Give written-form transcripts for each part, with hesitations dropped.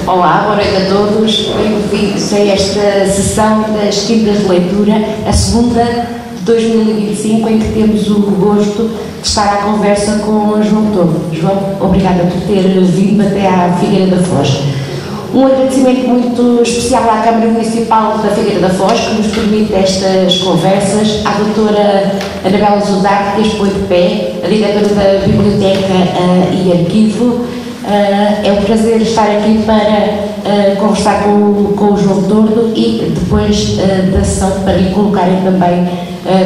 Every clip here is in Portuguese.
Olá, boa noite a todos. Bem-vindos a esta sessão das quintas de leitura, a segunda de 2025, em que temos o gosto de estar à conversa com João Tordo. João, obrigada por ter vindo até à Figueira da Foz. Um agradecimento muito especial à Câmara Municipal da Figueira da Foz, que nos permite estas conversas, à doutora Anabela Zudarte, que expõe de pé, a diretora da Biblioteca e Arquivo. É um prazer estar aqui para conversar com o João Tordo e depois da sessão para lhe colocarem também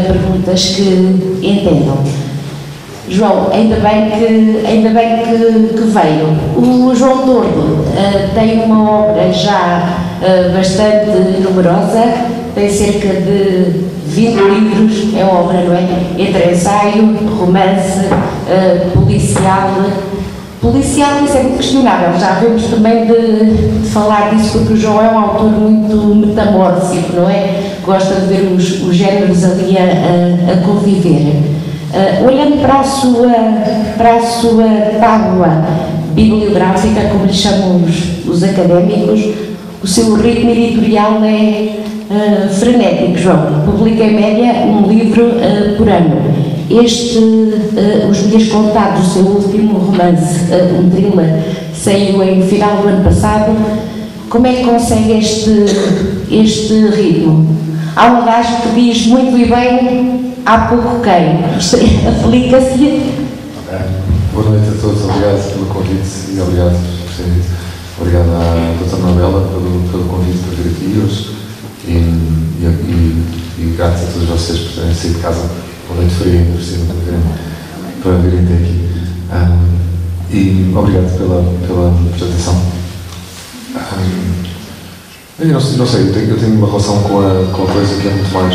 perguntas que entendam. João, ainda bem que veio. O João Tordo tem uma obra já bastante numerosa, tem cerca de 20 livros, é obra, não é? Entre ensaio, romance, policial, isso é muito questionável, já vemos também de falar disso, porque o João é um autor muito metamórfico, não é? Gosta de ver os géneros ali a conviver. Olhando para a sua tábua bibliográfica, como lhe chamam os académicos, o seu ritmo editorial é frenético, João. Publica em média um livro por ano. Os Dias Contados, o seu último romance, um thriller, saiu em final do ano passado. Como é que consegue este ritmo? Há um adagio que diz muito e bem, há pouco quem. Aplica-se. Boa noite a todos, obrigado pelo convite e obrigado por terem vindo. Obrigado à doutora Anabela pelo convite para vir aqui hoje e grato a todos vocês por terem saído de casa uma noite fria ainda por cima para virem até aqui. E obrigado pela apresentação. Eu não sei, eu tenho uma relação com a coisa que é muito mais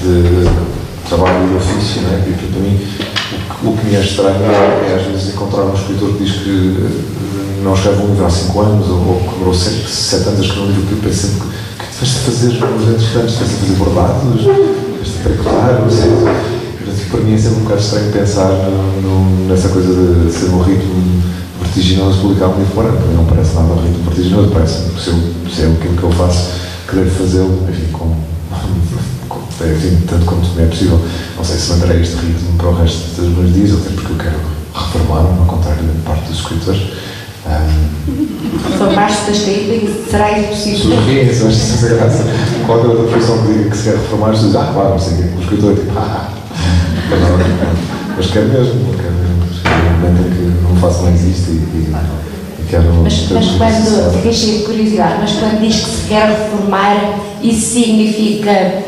de trabalho e de ofício, não é? E para mim o que me é estranho é às vezes encontrar um escritor que diz que não escreve um livro há 5 anos ou que demorou 7 anos a escrever um livro, que eu penso sempre que tu vais a fazer uns anos grandes, estás a fazer bordados, estás a tricotar, não sei. Para mim é sempre um bocado estranho pensar nessa coisa de ser um ritmo vertiginoso publicar um livro por ano. Para mim não parece nada um ritmo vertiginoso, parece que se é aquilo que eu faço, que devo fazê-lo, enfim, tanto quanto me é possível. Não sei se manterei este ritmo para o resto dos meus dias, até porque eu quero reformar-me, ao contrário de parte dos escritores. Reformar-se da escrita e será impossível. Sim, isso acho que é graça. Qualquer outra pessoa que diga que se quer reformar-se, diz, claro, não sei o que, o escritor é tipo, mas quero mesmo, que não faço mais isto e quero... Mas quando, fiquei cheio de curiosidade, mas quando diz que se quer reformar, isso significa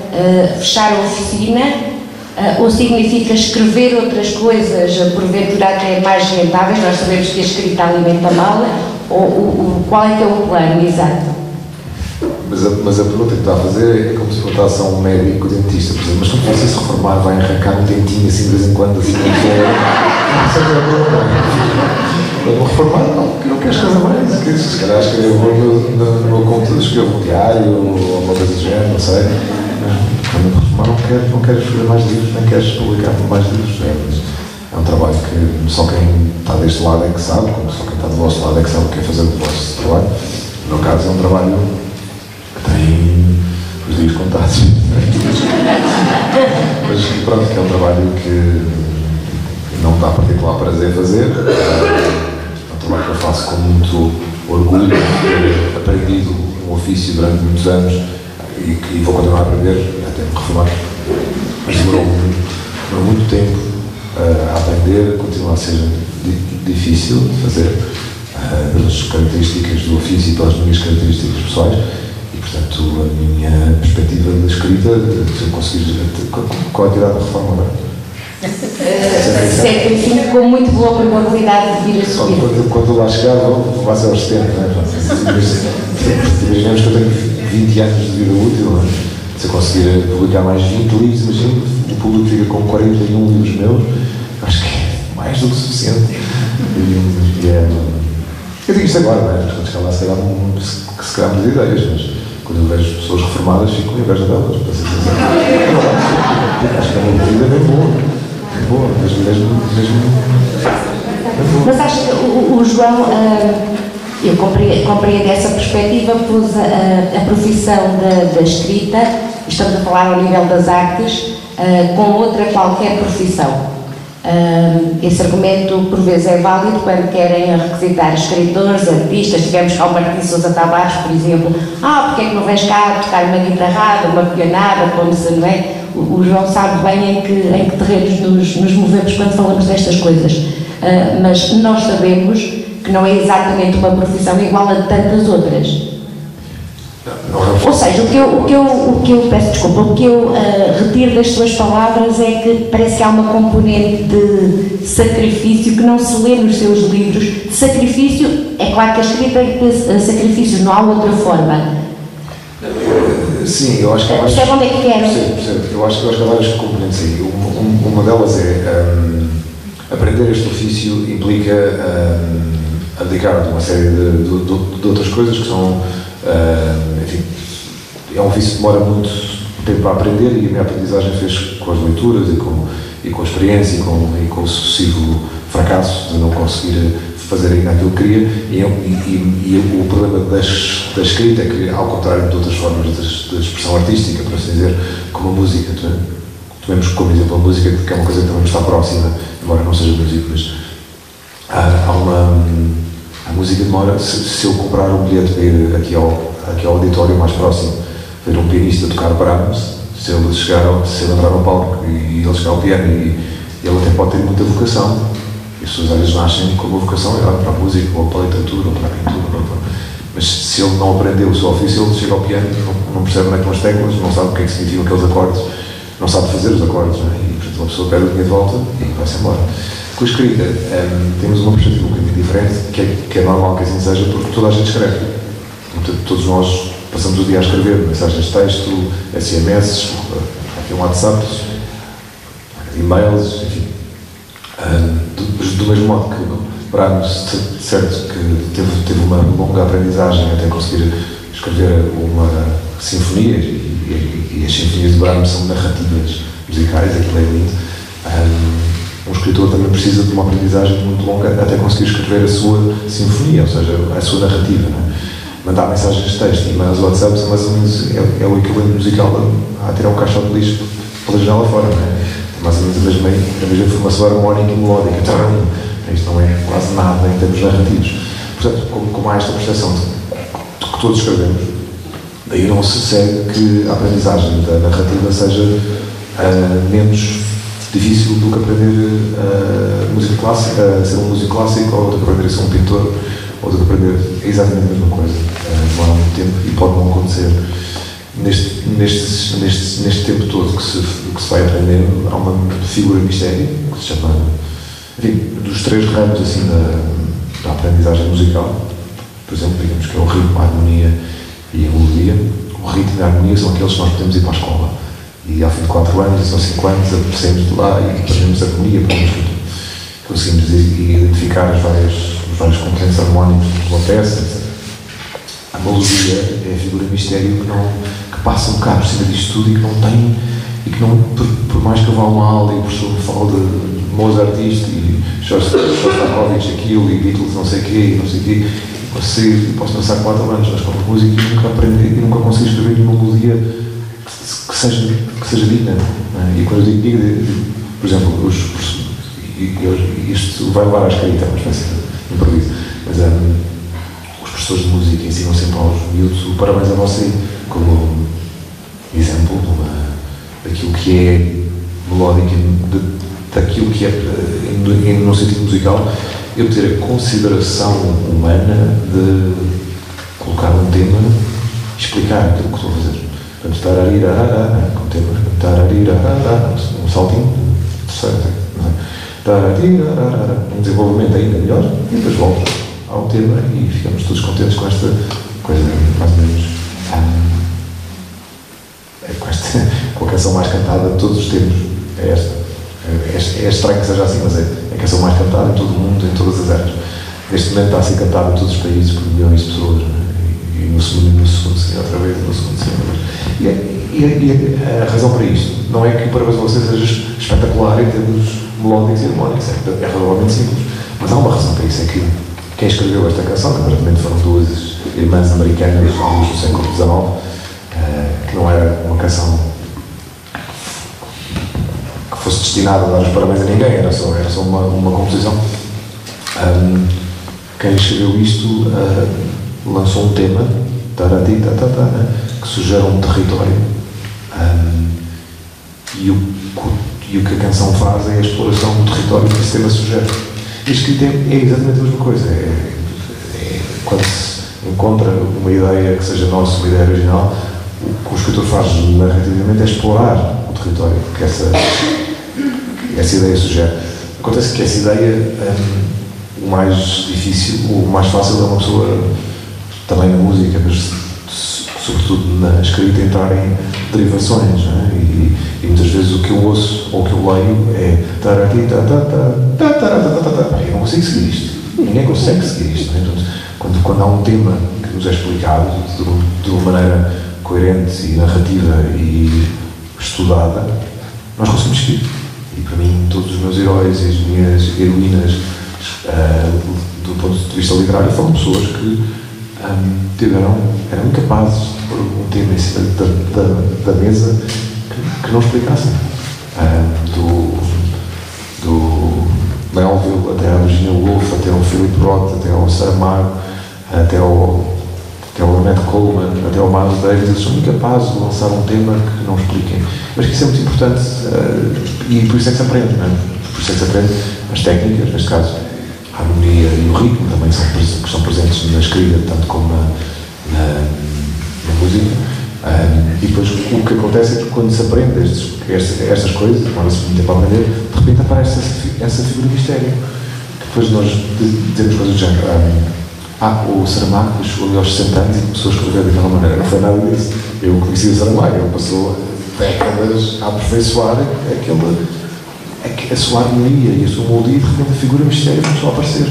fechar a oficina ou significa escrever outras coisas, porventura até mais rentáveis? Nós sabemos que a escrita alimenta mal, ou qual é que é o plano exato? Mas a pergunta que está a fazer é como se perguntasse a um médico dentista, por exemplo, mas quando você se reformar vai arrancar um dentinho assim de vez em quando, assim, quando me reformar, não queres casar mais, se calhar escrevo no meu computador, escrevo um diário ou alguma coisa do género, não sei. Quando me reformar não quero escrever mais livros, nem queres publicar mais livros. É um trabalho que só quem está deste lado é que sabe, como só quem está do vosso lado é que sabe o que é fazer o vosso trabalho. No meu caso é um trabalho tem os dias contados. Mas pronto, que é um trabalho que não me dá particular prazer fazer. É um trabalho que eu faço com muito orgulho, ter aprendido um ofício durante muitos anos e vou continuar a aprender até me reformar. Mas demorou muito tempo a aprender, continua a ser difícil de fazer, pelas características do ofício e pelas minhas características pessoais. Portanto, a minha perspectiva de escrita, se eu conseguir... Qual é a idade da reforma agora? Certo, enfim, com muito boa probabilidade de vir a subir. Quando lá chegar, vai ser aos 70, não é? Imaginemos que eu tenho 20 anos de vida útil, não é? Se eu conseguir publicar mais 20 livros, imagino, o público fica com 41 livros meus, acho que é mais do que suficiente. Eu digo isto agora, não é? Quando chegar lá, se calhar muitas ideias, mas... Quando eu vejo pessoas reformadas, fico com inveja delas, para ser sincero. Acho que é uma vida bem boa. boa, mesmo. Mas acho que o João, eu compreendo essa perspectiva, pôs a profissão da escrita, estamos a falar ao nível das artes, com outra qualquer profissão. Esse argumento por vezes é válido quando querem requisitar escritores, artistas. Tivemos cá o Martim Sousa Tavares, por exemplo. Porque é que não vens cá tocar uma guitarrada, uma pianada, como se, não é? O João sabe bem em que terrenos nos movemos quando falamos destas coisas. Mas nós sabemos que não é exatamente uma profissão igual a tantas outras. Ou seja, o que eu peço desculpa, o que eu retiro das suas palavras é que parece que há uma componente de sacrifício que não se lê nos seus livros. De sacrifício, é claro que a escrita é sacrifícios, não há outra forma. Sim, eu acho que... Percebe onde é que quero? Percebo. Eu acho que há várias componentes aí. Uma delas é aprender este ofício implica abdicar de uma série de outras coisas que são... enfim, é um ofício que demora muito tempo a aprender, e a minha aprendizagem fez com as leituras e com a experiência e com o sucessivo fracasso de não conseguir fazer ainda aquilo que queria. E o problema da escrita é que, ao contrário de outras formas de expressão artística, por assim dizer, como a música, tomemos como exemplo a música, que é uma coisa que também está próxima, embora não seja música, mas a música demora. Se eu comprar um bilhete para ir aqui ao auditório mais próximo, ver um pianista tocar Brahms, se ele entrar no palco e ele chegar ao piano, e ele até pode ter muita vocação, e as pessoas às vezes nascem com uma vocação para a música, ou para a literatura, ou para a pintura, mas se ele não aprendeu o seu ofício, ele chega ao piano, não percebe onde é que estão as teclas, não sabe o que é que significam aqueles acordes, não sabe fazer os acordes, não é? E portanto uma pessoa perde o dinheiro de volta e vai-se embora. Com a escrita, temos uma perspectiva um bocadinho diferente, que é normal que assim seja, porque toda a gente escreve. Todos nós passamos o dia a escrever mensagens de texto, SMS, aqui um WhatsApp, e-mails, enfim. Do mesmo modo que Brahms, certo, que teve uma longa aprendizagem até conseguir escrever uma sinfonia, e as sinfonias de Brahms são narrativas musicais, aquilo é lindo. Um escritor também precisa de uma aprendizagem muito longa até conseguir escrever a sua sinfonia, ou seja, a sua narrativa, não é? Mandar mensagens de texto e e-mails WhatsApp são mais ou menos é o equivalente musical a tirar um caixote de lixo pela janela fora, não é? Tem mais ou menos a mesma informação harmónica e melódica. Isto não é quase nada em termos narrativos. Portanto, como há esta percepção de que todos escrevemos, daí não se segue que a aprendizagem da narrativa seja menos difícil do que aprender música clássica, a ser um músico clássico, ou do que aprender a ser um pintor, ou do que aprender exatamente a mesma coisa. Demora muito tempo e pode não acontecer. Neste tempo todo que se vai aprendendo, há uma figura mistério que se chama, enfim, dos três ramos assim, da aprendizagem musical. Por exemplo, digamos que é o ritmo, a harmonia e a melodia. O ritmo e a harmonia são aqueles que nós podemos ir para a escola. E ao fim de 4 anos, são 5 anos, saímos de lá e aprendemos a harmonia, conseguimos identificar os vários componentes harmónicos de uma peça, etc. A melodia é a figura mistério que passa um bocado por cima disto tudo e que não, por mais que eu vá a uma aula e o professor me fale de Mozart isto e Shostakovich aquilo e Beatles não sei o quê e não sei o quê, posso passar 4 anos na escola de música e nunca aprendi e nunca consegui escrever uma melodia que seja digna. E quando eu digo digna, por exemplo, isto vai levar à escrita, é uma espécie de improviso, mas os professores de música ensinam sempre aos miúdos o parabéns a você, como exemplo daquilo que é melódico, daquilo que é, no sentido musical, eu ter a consideração humana de colocar um tema e explicar aquilo que estou a fazer. Portanto, tararira, com temas, tararira, um saltinho, terceiro, tararira, um desenvolvimento ainda melhor, e depois volto ao tema e ficamos todos contentes com esta coisa, mais ou menos, com a canção mais cantada de todos os tempos. É esta. É estranho que seja assim, mas é a canção mais cantada em todo o mundo, em todas as eras. Neste momento está a ser cantada em todos os países por milhões de pessoas, e no segundo sim, outra vez, no segundo sim. E a razão para isto não é que o Parabéns a Você seja espetacular em termos melódicos e harmónicos, é relativamente simples. Mas há uma razão para isso, é que quem escreveu esta canção, que aparentemente foram duas irmãs americanas ao início do século XIX, que não era uma canção que fosse destinada a dar os parabéns a ninguém, era só uma composição. Quem escreveu isto lançou um tema, que sugere um território, e o que a canção faz é a exploração do território que esse tema sugere. E a escrita é exatamente a mesma coisa. Quando se encontra uma ideia que seja nossa, uma ideia original, o que o escritor faz narrativamente é explorar o território que essa ideia sugere. Acontece que essa ideia, o mais difícil, o mais fácil é uma pessoa, também na música, mas sobretudo na escrita, entrar em derivações, não é? E muitas vezes o que eu ouço ou o que eu leio é eu não consigo seguir isto, ninguém consegue seguir isto, não é? Quando há um tema que nos é explicado de uma maneira coerente e narrativa e estudada, nós conseguimos seguir. E para mim, todos os meus heróis e as minhas heroínas, do ponto de vista literário, foram pessoas que eram incapazes de pôr um tema em cima da mesa que não explicassem. Do Melville até a Virginia Woolf, até ao Philip Roth, até ao Saramago, até ao Ornette Coleman, até ao Miles Davis, eles são incapazes de lançar um tema que não expliquem. Mas que isso é muito importante, e por isso é que se aprende, não é? Por isso é que se aprende as técnicas, neste caso a harmonia e o ritmo também que são presentes na escrita, tanto como na música. E depois o que acontece é que quando se aprende estas coisas, demora-se muito tempo a aprender, de repente aparece essa figura de mistério. Depois nós dizemos coisas do género. O Saramago chegou ali aos 60 anos e começou a escrever daquela maneira. Não foi nada disso. Eu conheci o Saramago, ele passou décadas a aperfeiçoar a sua harmonia e a sua melodia, e de repente a figura mistério começou a aparecer.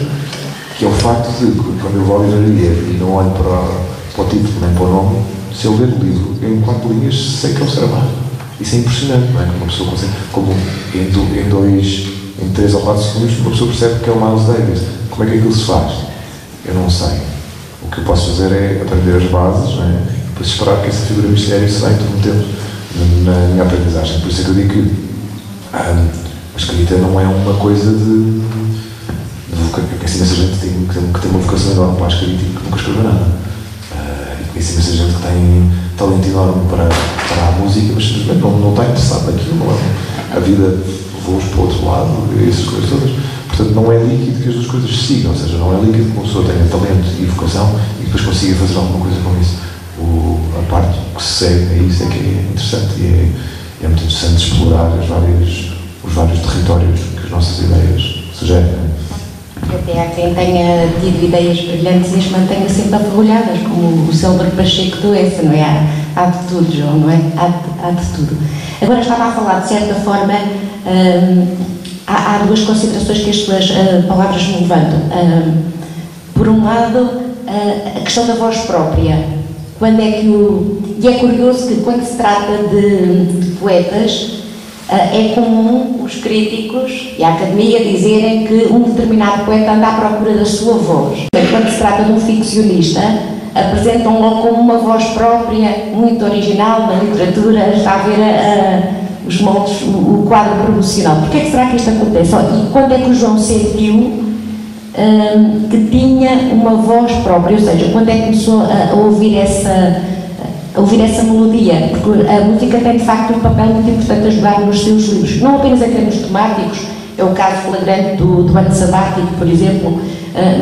Que é o facto de, quando eu vou à livraria e não olho para o título nem para o nome, se eu ler o livro em 4 linhas, sei que é o Saramago. Isso é impressionante, não é? Uma pessoa consegue, como em 3 ou 4 segundos, uma pessoa percebe que é o Miles Davis. Como é que aquilo se faz? Eu não sei. O que eu posso fazer é aprender as bases, não é? E depois esperar que essa figura mistério se vá intermetendo na minha aprendizagem. Por isso é que eu digo que a escrita não é uma coisa de conheci imensa gente que tem uma vocação enorme para a escrita e que nunca escreveu nada. E conheci imensa gente que tem talento enorme para a música, mas simplesmente não está interessado naquilo. A vida levou-os para o outro lado, e essas coisas todas. Portanto, não é líquido que as duas coisas se sigam, ou seja, não é líquido que uma pessoa tenha talento e vocação e depois consiga fazer alguma coisa com isso. A parte que se segue a isso é que é interessante e é muito interessante explorar os vários territórios que as nossas ideias sugerem. Até há quem tenha tido ideias brilhantes e as mantenha sempre aferrolhadas, como o Célebre Pacheco do EFA, não é? Há de tudo, João, não é? Há de tudo. Agora estava a falar, de certa forma, há 2 considerações que as suas palavras me levantam. Por um lado, a questão da voz própria. Quando é que e é curioso que quando se trata de poetas, é comum os críticos e a academia dizerem que um determinado poeta anda à procura da sua voz. Quando se trata de um ficcionista, apresentam logo como uma voz própria, muito original na literatura, está a ver os moldes, o quadro promocional. Porquê é que será que isto acontece? E quando é que o João sentiu que tinha uma voz própria? Ou seja, quando é que começou a ouvir essa melodia? Porque a música tem de facto um papel muito importante a jogar nos seus livros, não apenas em termos temáticos, é o caso flagrante do ano sabático, por exemplo,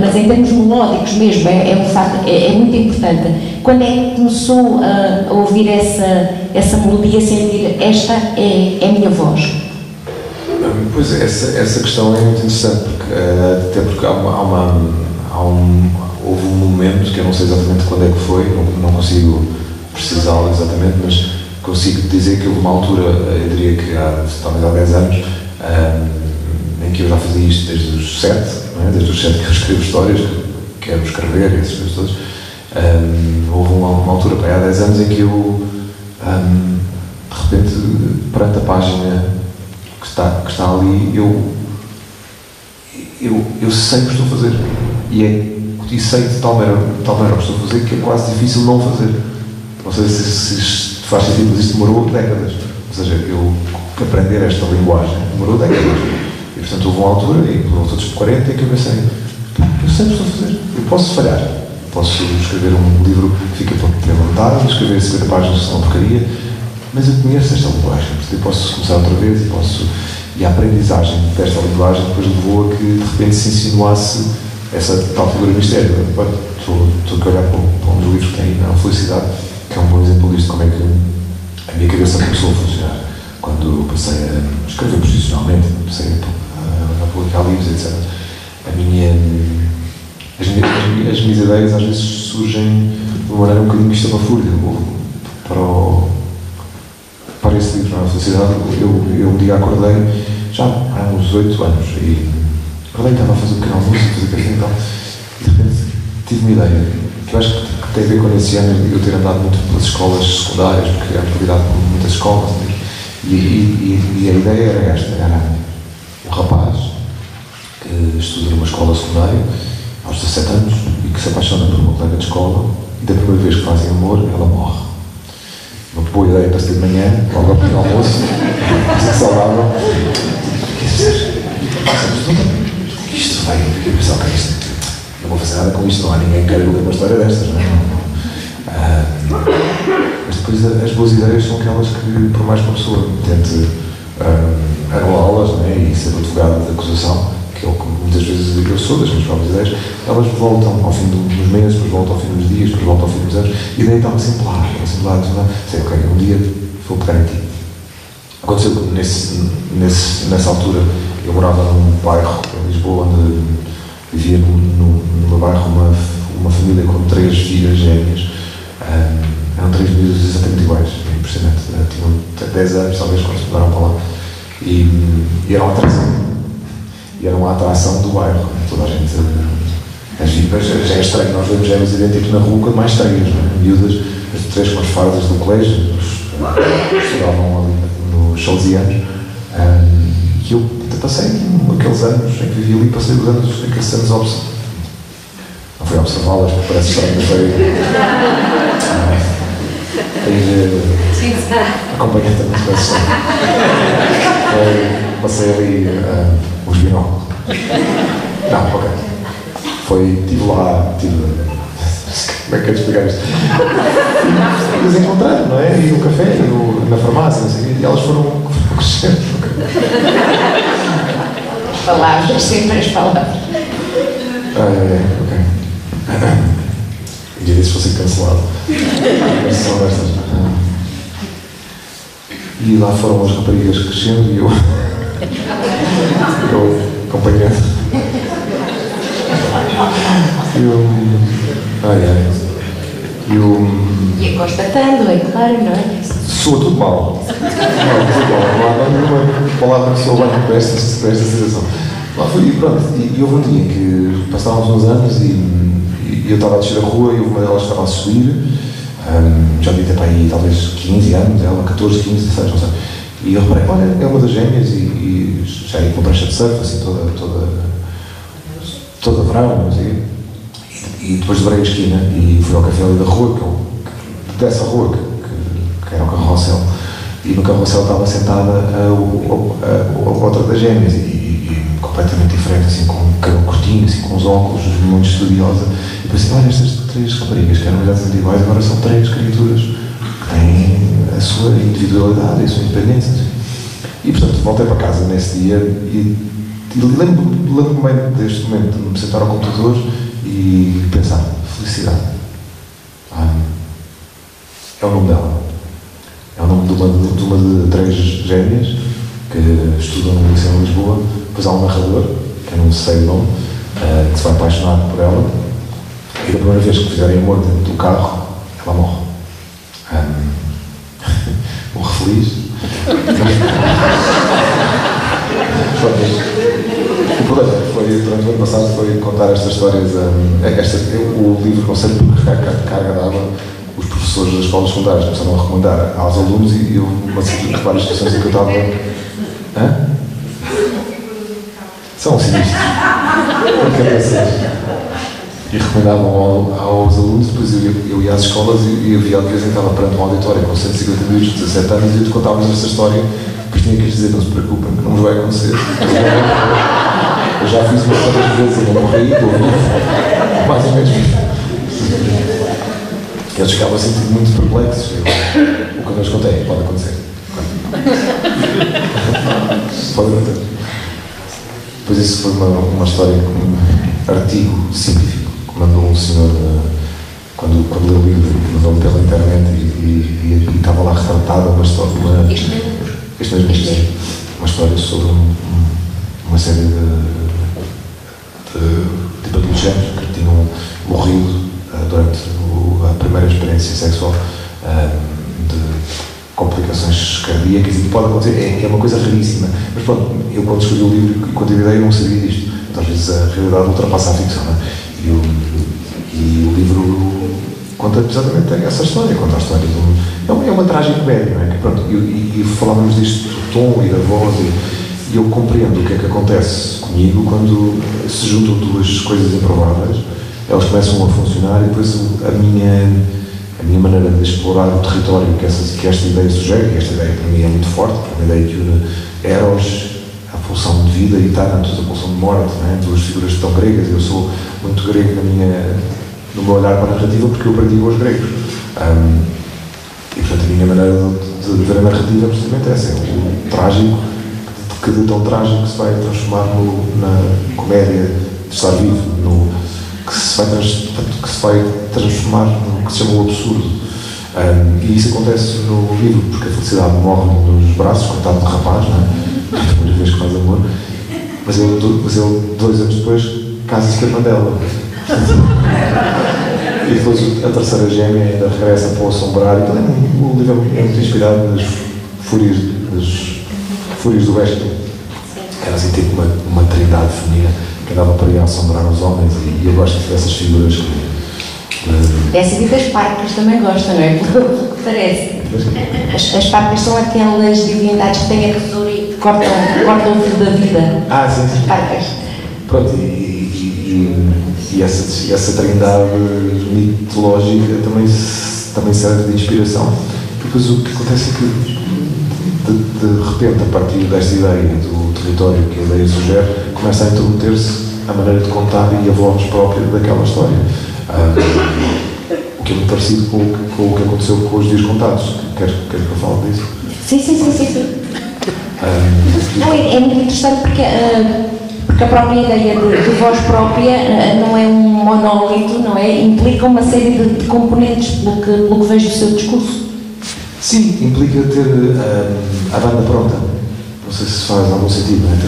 mas em termos melódicos mesmo, um facto, é muito importante. Quando é que começou a ouvir essa melodia, a sentir esta é a minha voz? Pois essa questão é muito interessante, até porque houve um momento, que eu não sei exatamente quando é que foi, não consigo precisá-lo exatamente, mas consigo dizer que houve uma altura, eu diria que talvez há 10 anos, em que eu já fazia isto desde os 7, não é? Desde os 7 que eu escrevo histórias, que quero escrever, essas coisas todas. Houve uma altura, há 10 anos, em que eu de repente, perante a página que está ali, eu sei o que estou a fazer. E sei de tal maneira o que estou a fazer que é quase difícil não fazer. Não sei se isto faz sentido, mas isto demorou décadas. Ou seja, eu aprender esta linguagem demorou décadas. E portanto houve uma altura, e por todos por 40, em que eu pensei, eu sei o que estou a fazer. Eu posso falhar. Posso escrever um livro que fica levantado, escrever 50 páginas que são uma porcaria, mas eu conheço esta linguagem. Portanto, eu posso começar outra vez e a aprendizagem desta linguagem depois levou a que de repente se insinuasse essa tal figura mistério. Estou a olhar para um dos livros que tem a Felicidade, que é um bom exemplo disto, como é que a minha cabeça começou a funcionar. Quando passei a escrever profissionalmente, passei a publicar livros, etc. As minhas ideias às vezes surgem de uma maneira um bocadinho estapafúrdia. Para esse livro, A Felicidade, eu um dia acordei, já há uns 8 anos, e acordei, estava a fazer um pequeno almoço, a fazer café e tal, e de repente tive uma ideia, que eu acho que tem a ver com esse ano eu ter andado muito pelas escolas secundárias, porque era convidado por muitas escolas, e a ideia era esta, era um rapaz que estuda numa escola secundária, aos 17 anos, e que se apaixona por uma colega de escola, e da primeira vez que fazem amor, ela morre. Uma boa ideia para ser de manhã, logo ao pequeno almoço, muito saudável. O que é dizer? Isto vai, eu fiquei a pensar, ok, isto, não vou fazer nada com isto, não há ninguém que queira ler uma história destas, não é? Mas depois as boas ideias são aquelas que, por mais que uma pessoa tente anulá-las, não é? E ser advogado de acusação, que é o que muitas vezes eu sou das minhas próprias ideias, elas voltam ao fim dos meses, depois voltam ao fim dos dias, depois voltam ao fim dos anos, e daí estava sempre lá, sei, ok, um dia vou pegar em ti. Aconteceu que nessa altura eu morava num bairro em Lisboa onde vivia num bairro uma família com 3 filhas gêmeas, eram 3 miúdos exatamente iguais, é impressionante, tinham 10 anos talvez quando se mudaram para lá, e era uma atração. E era uma atração do bairro. Toda a gente. Já é estranho, nós vemos gêmeos idênticos na rua, mais estranhas, miúdas, as 3 com as fardas do colégio, estudavam ali nos salesianos. E eu passei aqueles anos em que vivi ali, passei os anos, aqueles anos não foi observá-las, porque parece estranho, mas foi. Acompanhei também, parece estranho. Passei ali os binóculos. Não, ok. Estive lá, como é que é de explicar isto? Eles encontraram, não é? E no café, e na farmácia, não sei, e elas foram crescendo. As palavras, sempre as palavras. Ok. Um dia desses fosse cancelado. São destas. E lá foram as raparigas crescendo e eu acompanhando. E constatando, é claro, não é? Soa tudo mal. Não há nenhuma palavra que soa bem para esta situação. Lá fui, pronto, e houve um dia em que passávamos uns anos e eu estava a descer a rua e uma delas estava a subir, já devia ter para aí talvez 15 anos, ela 14, 15, 16, não sei. E eu reparei, olha, é uma das gêmeas e já ia com uma prancha de surf, assim, toda verão, não sei. E depois dobrei a esquina e fui ao café ali da rua, dessa rua, que era o carrossel, e no carrossel estava sentada a outra das gêmeas, e completamente diferente, assim, com um cabelo curtinho, assim, com os óculos, muito estudiosa. E pensei, olha, estas 3 raparigas que eram exatamente iguais, agora são 3 criaturas que têm a sua individualidade e a sua independência. Assim. E, portanto, voltei para casa nesse dia e lembro-me bem deste momento de me sentar ao computador e pensar, felicidade. É o nome dela. É o nome de uma de 3 gêmeas que estudam no Liceu em Lisboa. Depois há um narrador, que eu não sei o nome, que se vai apaixonar por ela. E da primeira vez que fizerem amor dentro do carro, ela morre. Morre feliz. O problema foi, durante o ano passado, foi contar estas histórias. O livro, não sei por que carga d'água, os professores professores das escolas secundárias começaram a recomendar aos alunos e eu, várias situações em que eu estava... Hã? São sinistros. E recomendavam aos alunos, depois eu ia às escolas e eu via de vez em quando estava perante um auditório com 150 miúdos de 17 anos e eu te contava-lhes essa história, depois tinha que lhes dizer, não se preocupem, que não vos vai acontecer. Eu já fiz umas quantas vezes, eu não morri, estou vivo, mais ou menos vivo. Eles ficavam a sentir muito perplexos. Quando eu lhes contei, pode acontecer. Pode acontecer. Depois isso foi uma história, um artigo científico que mandou um senhor, quando leu o livro, mandou-me pela internet e estava lá retratada uma história, uma história sobre uma série de adolescentes que tinham morrido durante a primeira experiência sexual de complicações cardíacas e que pode acontecer, é uma coisa raríssima. Mas pronto, eu quando escrevi o livro e quando tive a ideia não sabia disto. Então, às vezes a realidade ultrapassa a ficção, não é? E o livro conta exatamente essa história, conta a história de é uma tragicomédia, não é? Que, pronto, e falávamos disto do tom e da voz e eu compreendo o que é que acontece comigo quando se juntam duas coisas improváveis, elas começam a funcionar e depois a minha maneira de explorar o território que esta ideia sugere, e esta ideia para mim é muito forte, é uma ideia que une Eros, a pulsão de vida, e Thanatos, a pulsão de morte, né? Duas figuras tão gregas. Eu sou muito grego no meu olhar para a narrativa porque eu aprendi com os gregos. E portanto a minha maneira de ver a narrativa é precisamente essa, é o trágico, que de tão trágico se vai transformar na comédia de estar vivo, que se vai transformar no que se chama o absurdo. E isso acontece no livro, porque a felicidade morre nos braços, coitado de rapaz, não é? A primeira vez que faz amor. Mas ele 2 anos depois, casa-se com a irmã dela. E depois a terceira gêmea ainda regressa para o assombrar. Então, o livro é muito inspirado nas fúrias do Vespo. Era assim, tipo uma trindade feminina que andava para ir a assombrar os homens, e eu gosto dessas figuras que... Dessas e das parcas também gosta, não é? Pelo que parece. As parcas são aquelas divindades que têm a tesoura e cortam o fio da vida. Sim, sim. As parcas. Pronto, e essa trindade mitológica também serve de inspiração. E depois o que acontece é que de repente, a partir desta ideia do território que a ideia sugere, começa a intrometer-se a maneira de contar e a voz própria daquela história. O que é muito parecido com o que aconteceu com os dias contados. Queres que eu fale disso? Sim. Não, é muito interessante porque a própria ideia de voz própria não é um monólito, não é? Implica uma série de componentes, pelo que vejo do seu discurso. Sim, implica ter a banda pronta. Não sei se faz algum sentido, não é? Ter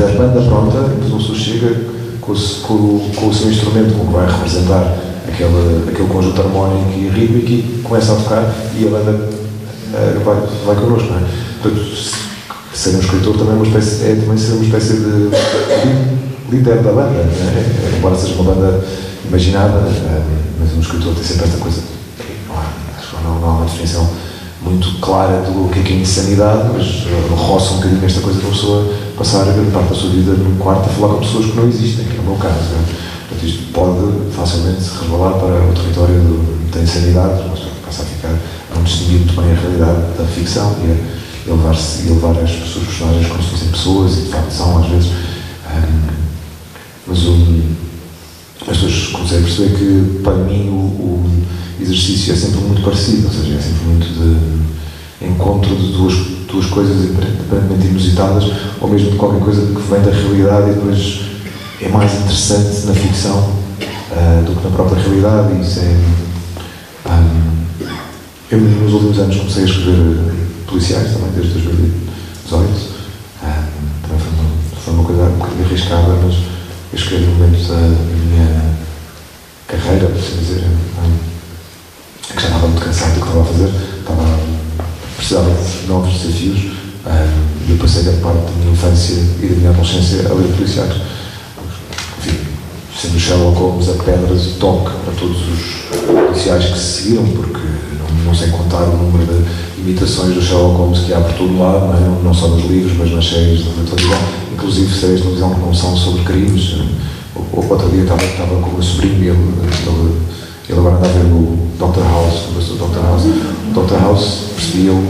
a banda pronta, depois uma pessoa chega com o seu instrumento, com o que vai representar aquele conjunto harmónico e rítmico, e começa a tocar e a banda vai connosco, não é? Portanto, ser um escritor também é também ser uma espécie de líder da banda, não é? Embora seja uma banda imaginada, mas um escritor tem sempre esta coisa. Não há uma definição muito clara do que é insanidade, mas roça um bocadinho esta coisa de uma pessoa passar a grande parte da sua vida num quarto a falar com pessoas que não existem, que é o meu caso. Não é? Portanto, isto pode facilmente se resvalar para o território da insanidade, uma pessoa que passa a não distinguir muito bem a realidade da ficção e levar as personagens como se fossem pessoas, e de facto são às vezes. Mas as pessoas comecei a perceber que, para mim, o exercício é sempre muito parecido, ou seja, é sempre muito de encontro de duas coisas aparentemente inusitadas, ou mesmo de qualquer coisa que vem da realidade e depois é mais interessante na ficção do que na própria realidade. E isso é... eu, nos últimos anos, comecei a escrever policiais também, desde 2018. Também foi uma coisa um bocadinho arriscada, mas eu escrevi no momento da minha carreira, por assim dizer, que já estava muito cansado do que estava a fazer, precisava de novos desafios, e eu passei grande parte da minha infância e da minha adolescência a ler policiais. Enfim, sendo Sherlock Holmes a pedra de toque para todos os policiais que se seguiram, porque não sei contar o número de imitações do Sherlock Holmes que há por todo lado, não só nos livros, mas nas séries de televisão, inclusive séries de televisão que não são sobre crimes. Outro dia estava com o meu sobrinho e ele agora anda a ver o Dr. House, o Dr. House percebi eu,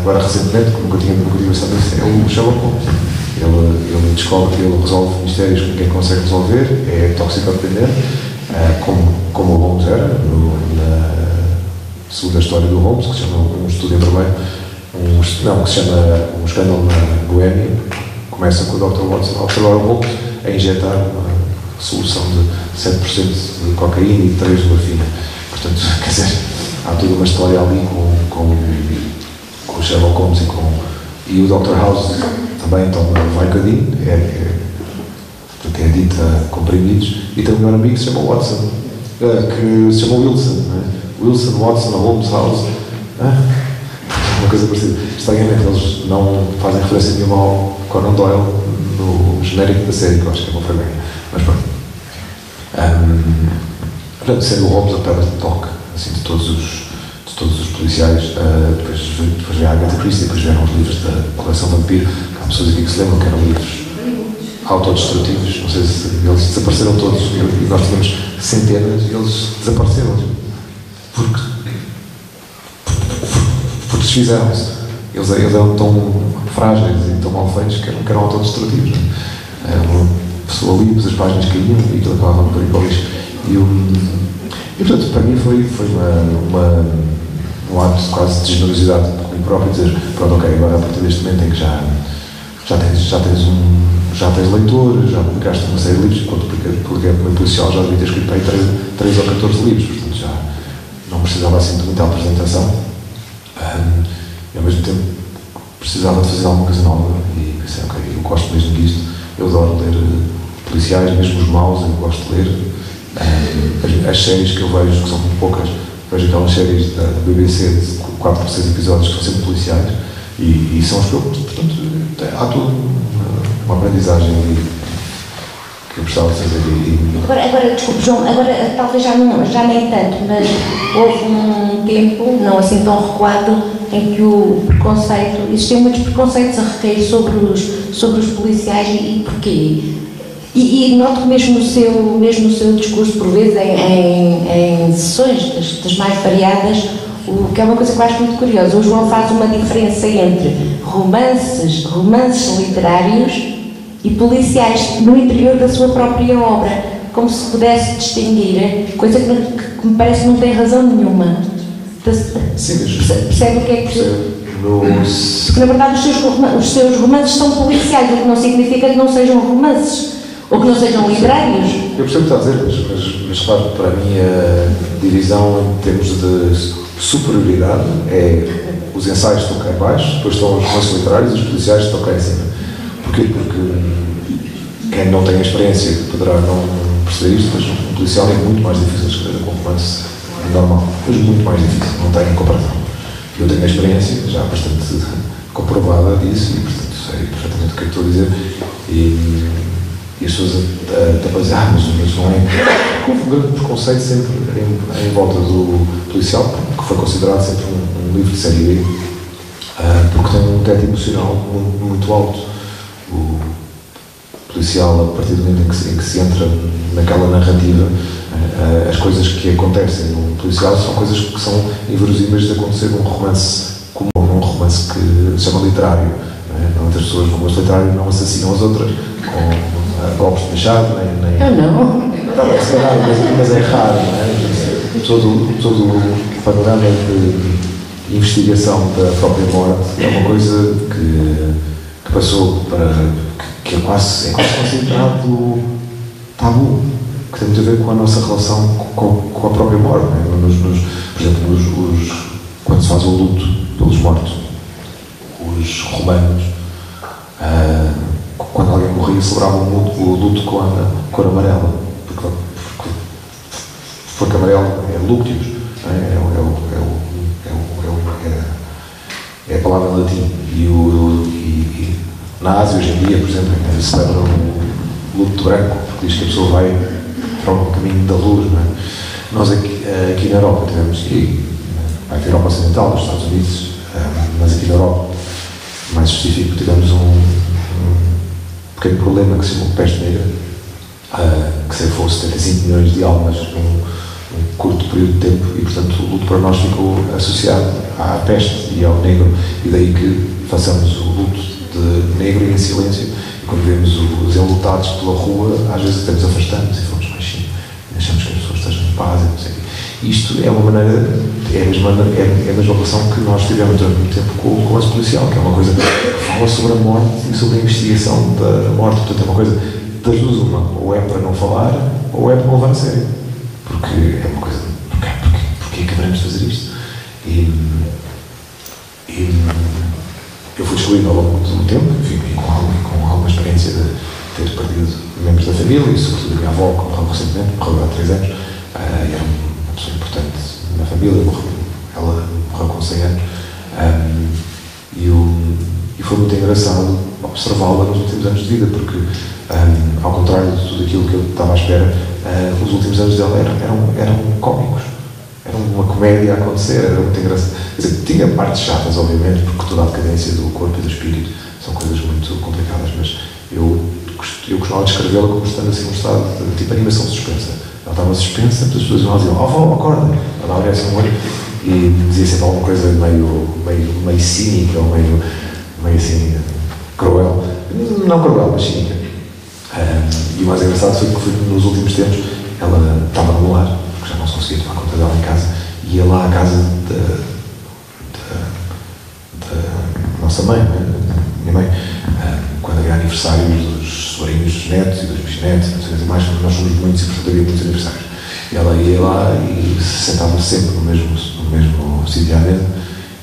agora recentemente, que nunca tinha pensado nisso, é o Sherlock Holmes. Ele descobre que ele resolve mistérios que ninguém consegue resolver, é toxicodependente, como o Holmes era, na segunda história do Holmes, que se chama Um Estudo em Vermelho, que se chama Um Escândalo na Boémia. Começa com o Dr. Watson a observar o Holmes a injetar uma solução de 7% de cocaína e 3% de morfina. Portanto, quer dizer, há toda uma história ali com o Sherlock Holmes e o Dr. House também toma Vicodin, portanto é dita comprimidos, e tem um melhor amigo que se chama Watson, que se chama Wilson, não é? Wilson, Watson, Holmes, House, uma coisa parecida. Estranhamente eles não fazem referência nenhuma ao Conan Doyle no genérico da série, que eu acho que não foi bem, mas pronto. Portanto, sendo o Holmes a pedra de toque, assim, de todos os policiais, depois vem a Agatha Christie, depois vieram os livros da coleção Vampiro, que há pessoas aqui que se lembram que eram livros autodestrutivos, não sei se eles desapareceram todos, e nós tínhamos centenas e eles desapareceram, porque desfizeram-se. Eles eram tão frágeis e tão mal feitos que eram autodestrutivos. Uma pessoa ali, as páginas caíam e aquilo acabava por ir para o lixo. E portanto, para mim foi um ato quase de generosidade comigo próprio, dizer, pronto, ok, agora a partir deste momento em que já tens leitores, já publicaste uma série de livros, quando publiquei o meu policial já devia ter escrito aí 13 ou 14 livros, portanto já não precisava assim de muita apresentação, e ao mesmo tempo precisava de fazer alguma coisa nova, e pensei, ok, eu gosto mesmo disto, eu adoro ler policiais, mesmo os maus, eu gosto de ler. As séries que eu vejo, que são muito poucas, vejo aquelas séries da BBC de 4 ou 6 episódios que são sempre policiais e são os que eu, portanto, há toda uma aprendizagem ali que eu gostava de fazer. Agora, desculpe, João, agora talvez já nem tanto, mas houve um tempo, não assim tão recuado, em que o preconceito, existiam muitos preconceitos a recair sobre os policiais e porquê? E noto que mesmo no seu discurso, por vezes, em sessões das mais variadas, o que é uma coisa que eu acho muito curiosa, o João faz uma diferença entre romances literários e policiais no interior da sua própria obra, como se pudesse distinguir, coisa que me parece que não tem razão nenhuma. Sim, percebe o que é que... Porque, na verdade, os seus romances são policiais, o que não significa que não sejam romances. Ou que não sejam literários? Eu percebo o que está a dizer, mas claro, para mim a divisão em termos de superioridade é os ensaios estão cá em baixo, depois estão os romances literários e os policiais estão cá em cima. Porquê? Porque quem não tem a experiência poderá não perceber isto, mas um policial é muito mais difícil de escrever com um romance normal, mas muito mais difícil, não tem comparação. Eu tenho a experiência já bastante comprovada disso e, portanto, sei perfeitamente o que é que estou a dizer. E as pessoas até para dizer, mas não é. Houve um grande preconceito sempre em volta do policial, que foi considerado sempre um livro de série B, porque tem um teto emocional muito alto. O policial, a partir do momento em que se entra naquela narrativa, as coisas que acontecem no policial são coisas que são inverosímeis de acontecer num romance comum, num romance que se chama literário. Muitas pessoas no romance literário não assassinam as outras com golpes de machado, nem... Eu não. Mas é raro, não é? Todo o panorama de investigação da própria morte é uma coisa que passou para... que é quase considerado tabu, que tem muito a ver com a nossa relação com a própria morte, não é? Por exemplo, quando se faz o luto pelos mortos, os romanos, quando alguém morria, celebravam o luto com a cor amarela, porque amarelo é luctius, é a palavra em latim, e na Ásia hoje em dia, por exemplo, celebram luto branco, porque diz que a pessoa vai para o caminho da luz, não é? Nós aqui na Europa tivemos, e vai para a Europa Ocidental, nos Estados Unidos, mas aqui na Europa, mais específico, tivemos um pequeno problema que se chamou peste negra, que ceifou 75 milhões de almas num curto período de tempo, e portanto o luto para nós ficou associado à peste e ao negro, e daí que façamos o luto de negro e em silêncio, e quando vemos os enlutados pela rua, às vezes até nos afastamos e falamos baixinho, e deixamos que as pessoas estejam em paz, e não sei o quê. Isto é uma maneira, é a mesma relação que nós tivemos durante muito tempo com o romance policial, que é uma coisa que fala sobre a morte e sobre a investigação da morte. Portanto, é uma coisa das duas uma, ou é para não falar, ou é para não levar a sério. Porque é uma coisa, porque é que devemos fazer isto? E eu fui escolhido ao longo do tempo, enfim, com alguma experiência de ter perdido membros da família, e sobretudo a minha avó, que morreu recentemente, morreu há 3 anos, e era uma pessoa importante na família, ela morreu com 100 anos, e foi muito engraçado observá-la nos últimos anos de vida, porque, ao contrário de tudo aquilo que eu estava à espera, os últimos anos dela eram cómicos. Era uma comédia a acontecer, era muito engraçado. Quer dizer, tinha partes chatas, obviamente, porque toda a decadência do corpo e do espírito são coisas muito complicadas, mas eu gostava de descrevê-la como estando assim um estado de tipo animação suspensa. Ela estava suspensa, as pessoas iam lá e diziam: "Oh, vó, acorda!" Ela abria assim um olho e dizia sempre alguma coisa meio cínica, ou meio assim, cruel. Não cruel, mas cínica. E o mais engraçado foi que nos últimos tempos ela estava no lar, porque já não se conseguia tomar conta dela em casa, e ia lá à casa da nossa mãe, minha mãe, quando havia aniversários dos sobrinhos, dos netos e dos bisnetos, não sei o que mais, nós somos muitos e portanto havia muitos aniversários. E ela ia lá e se sentava sempre no mesmo sítio à mesa,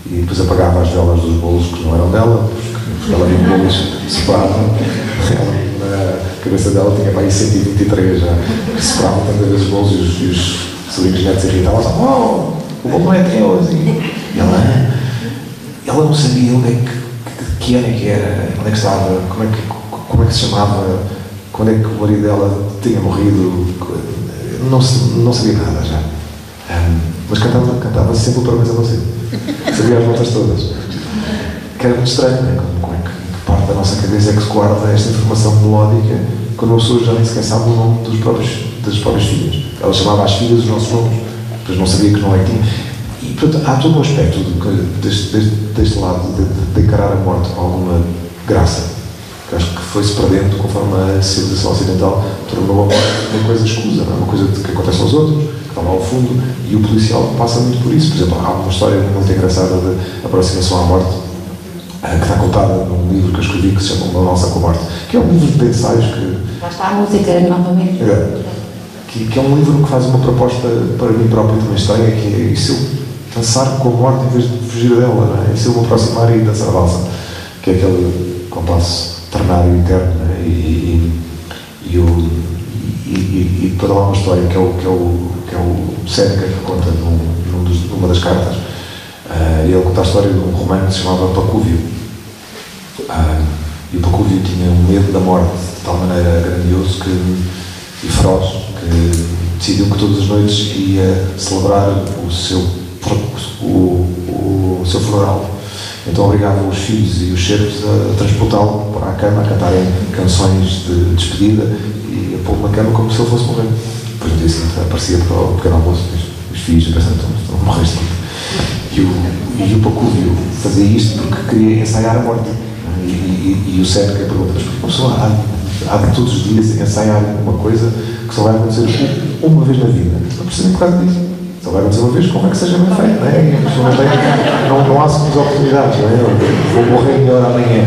e depois apagava as velas dos bolos que não eram dela, porque ela havia bolos separados. Na cabeça dela tinha mais 123 já, que separavam tantas vezes os bolos, e os sobrinhos netos irritavam, "Oh, o bolo não é teu", assim. E ela não sabia onde é que era, onde é que estava, como é que se chamava, quando é que o marido dela tinha morrido, não sabia nada já. Mas cantava sempre o Parabéns a Você. Sabia as notas todas. Que era muito estranho, né? Como é que parte da nossa cabeça é que se guarda esta informação melódica quando uma pessoa já nem sequer sabe o nome das próprias filhas. Ela chamava às filhas os nossos nomes, depois não sabia que não é que tinha. E, portanto, há todo um aspecto deste lado de encarar a morte com alguma graça, que acho que foi-se perdendo conforme a civilização ocidental tornou a morte uma coisa escusa, não é? Uma coisa que acontece aos outros, que está lá ao fundo, e o policial passa muito por isso. Por exemplo, há uma história muito engraçada de aproximação à morte, que está contada num livro que eu escrevi que se chama Uma Dança com a Morte, que é um livro de ensaios que... Lá está a música novamente. Que é um livro que faz uma proposta para mim próprio também estranha, que é: e se eu dançar com a morte em vez de fugir dela, não é? E se eu me aproximar e dançar a valsa, que é aquele compasso ternário interno, não é? E para lá uma história que é o Séneca que conta numa das cartas. Ele conta a história de um romano que se chamava Pacúvio. E o Pacúvio tinha um medo da morte de tal maneira grandioso e feroz, que decidiu que todas as noites ia celebrar o seu funeral. Então obrigava os filhos e os servos a transportá-lo para a cama, a cantarem canções de despedida e a pô-lo na cama como se ele fosse morrer. Depois no dia seguinte aparecia para o pequeno almoço, os filhos pensando: "Então morreste". E o Pacúvio fazia isto porque queria ensaiar a morte. E o Séneca pergunta: "Mas porquê uma pessoa há de todos os dias ensaiar uma coisa que só vai acontecer uma vez na vida?" Não precisa por causa disso. Só vai acontecer uma vez, como é que seja bem feito, não é? E a pessoa não há segundas oportunidades, não é? Vou morrer melhor amanhã.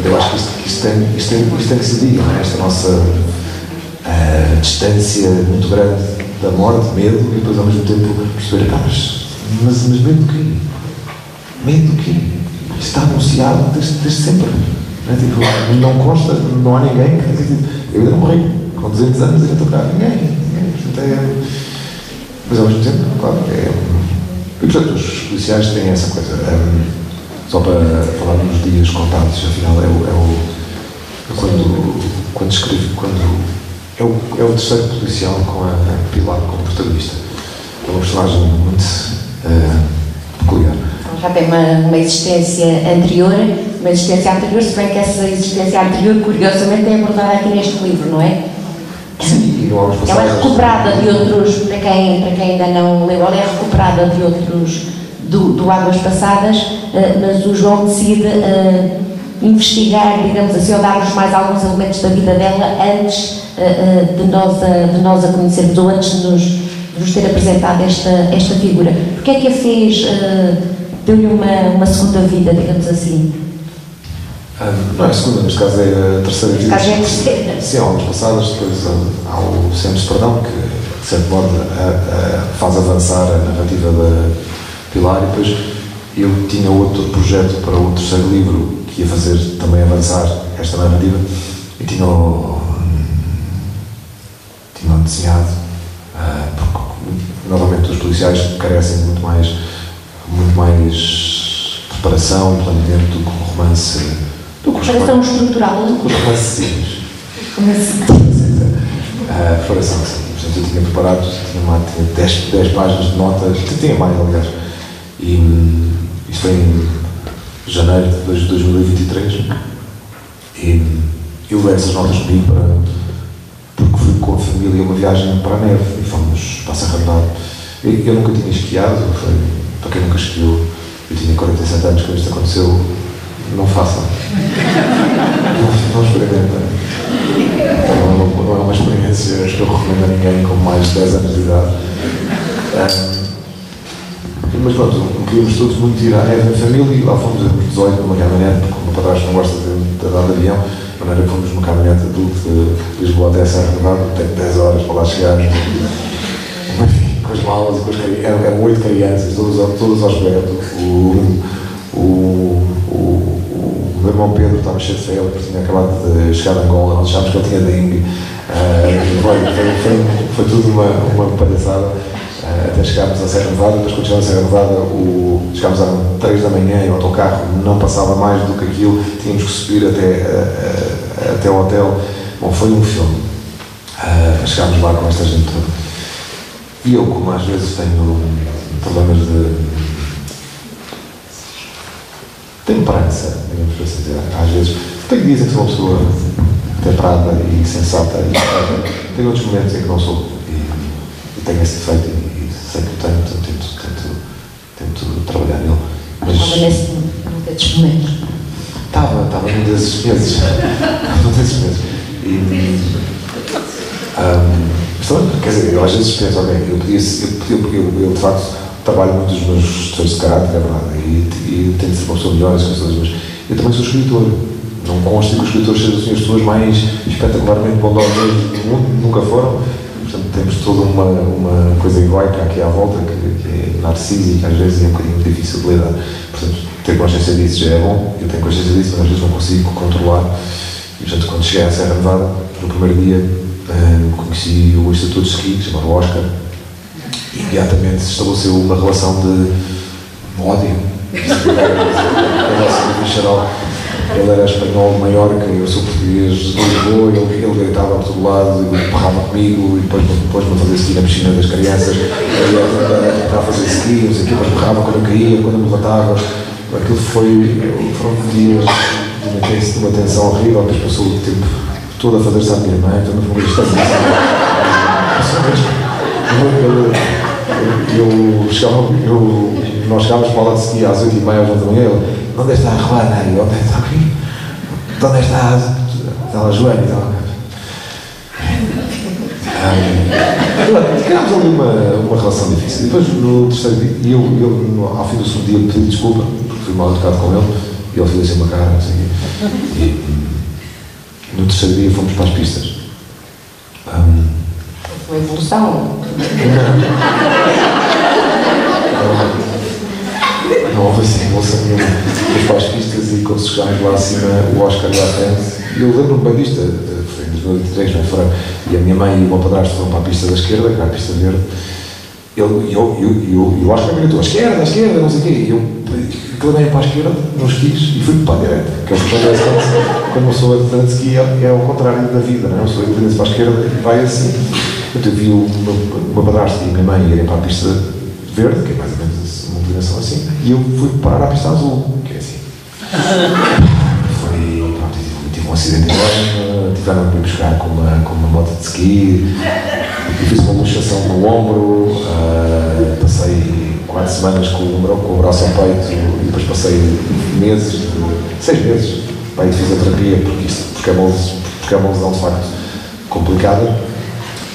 Eu acho que isto tem que se diga, não é? Esta nossa distância muito grande da morte, medo, e depois ao mesmo tempo perceber: mas medo do quê? Medo do quê? Isto está anunciado desde sempre. Não é? Tipo, não consta, não há ninguém que diz: "Eu ainda não morri, com 200 anos ainda estou cá". Ninguém. Mas ao mesmo tempo, claro, e portanto os policiais têm essa coisa. Só para falar nos dias contados, afinal, quando quando escrevi, é o terceiro policial com a Pilar como protagonista. É uma personagem muito peculiar. Já tem uma existência anterior, se bem que essa existência anterior, curiosamente, é abordada aqui neste livro, não é? Sim, e logo ela é recuperada de outros, para quem ainda não leu, ela é recuperada de outros do Águas Passadas, mas o João decide investigar, digamos assim, ou dar-nos mais alguns elementos da vida dela antes de nós a conhecermos, ou antes de nos ter apresentado esta figura. Porquê é que a fez, deu-lhe uma segunda vida, digamos assim? Não é a segunda, neste caso é a terceira vida. Neste caso é a terceira. Sim, há Águas Passadas, depois há o Sempre de Perdão, que de certo modo faz avançar a narrativa da Pilar, e depois eu tinha outro projeto para o terceiro livro que ia fazer também avançar esta narrativa, e tinha desenhado, porque novamente os policiais carecem de muito mais preparação e planeamento do que o romance. Preparação estrutural. Os romancezinhos. Preparação, sim. Portanto, eu tinha preparado, tinha 10 páginas de notas, tinha mais, aliás. E isto foi em janeiro de 2023. E eu levei essas notas comigo porque fui com a família uma viagem para a neve e fomos para a Serra Nevada. Eu nunca tinha esquiado, para quem nunca esquiou, eu tinha 47 anos quando isto aconteceu. Não façam. Não experimentem. Não é uma experiência que eu recomendo a ninguém com mais de 10 anos de idade. Mas pronto, queríamos todos muito ir à neve em família, e lá fomos a 18 numa caminhonete, porque o meu padrasto não gosta de andar de avião, de maneira que fomos numa caminhonete adulto de Lisboa até a Serra Nevada, tem 10 horas para lá chegar. Enfim, com as malas e com as crianças, eram 8 crianças, todas aos berros. O meu irmão Pedro estava cheio de febre, porque tinha acabado de chegar de Angola, nós achámos que ele tinha dengue. Foi tudo uma palhaçada, até chegámos à Serra Nevada. Depois, quando chegámos à Serra Nevada, chegámos às 3 da manhã e o autocarro não passava mais do que aquilo, tínhamos que subir até o hotel. Bom, foi um filme. Chegámos lá com esta gente toda. E eu, como às vezes tenho problemas temperança, digamos assim dizer. Às vezes, tenho dias em que sou uma pessoa temperada e sensata, e tenho outros momentos em que não sou, e tenho esse defeito, e sei que tenho, portanto tento trabalhar nele. Mas estava num desses momentos? Estava num desses meses. Quer dizer, eu às vezes penso, eu de facto trabalho muito os meus gestores de caráter, é verdade, e tento ser uma pessoa melhor, as coisas, mas eu também sou escritor. Não consta que os escritores sejam assim, as pessoas mais espetacularmente bondosas do mundo, nunca foram. Portanto, temos toda uma coisa egoica aqui à volta, que é narcísica, às vezes é um bocadinho difícil de lidar. Portanto, ter consciência disso já é bom, eu tenho consciência disso, mas às vezes não consigo controlar. E, portanto, quando cheguei à Serra Nevada, no primeiro dia, conheci o instrutor de ski, chamado Oscar. Imediatamente se estabeleceu uma relação de ódio. Ele era espanhol de Maiorca, eu sou português de Lisboa, ele gritava por todo lado, berrava comigo, e depois me fazia ski na piscina das crianças, ele ia tentar fazer ski, não sei o quê, depois berrava quando eu caía, quando eu me levantava. Aquilo foram dias de uma tensão horrível, depois passou o tempo todo a fazer-se à minha irmã, então não foi uma questão nós chegávamos para lá de ski às 8h30, às 9 da manhã, onde está a Ruana? Onde está aqui? Onde está a Joana? Criámos ali uma relação difícil. Depois, no terceiro dia, ao fim do segundo dia, pedi desculpa, porque fui mal educado com ele, e ele fez assim uma cara, não sei o quê. E no terceiro dia fomos para as pistas. Foi evolução. Não houve assim evolução nenhuma. Fomos para as pistas e quando chegámos lá acima, o Oscar lá à frente, e eu lembro-me bem disto, foi em 2023, não é? E a minha mãe e o meu padrasto foram para a pista da esquerda, que era a pista verde. E o Oscar me gritou, à esquerda, não sei o quê. E eu Clamei para a esquerda, não esquis, e fui para a direita. Que é o que acontece quando uma pessoa de ski é ao contrário da vida, não é? Uma pessoa inclina-se para a esquerda e vai assim. Eu vi uma padrasta e a minha mãe irem para a pista verde, que é mais ou menos uma inclinação assim, e eu fui parar à pista azul, que é assim. Pronto, tive um acidente enorme, tiveram que me buscar com uma moto de ski, eu fiz uma luxação no ombro, passei 4 semanas com o braço ao peito e depois passei 6 meses para ir de fisioterapia, porque é uma lesão de facto complicada.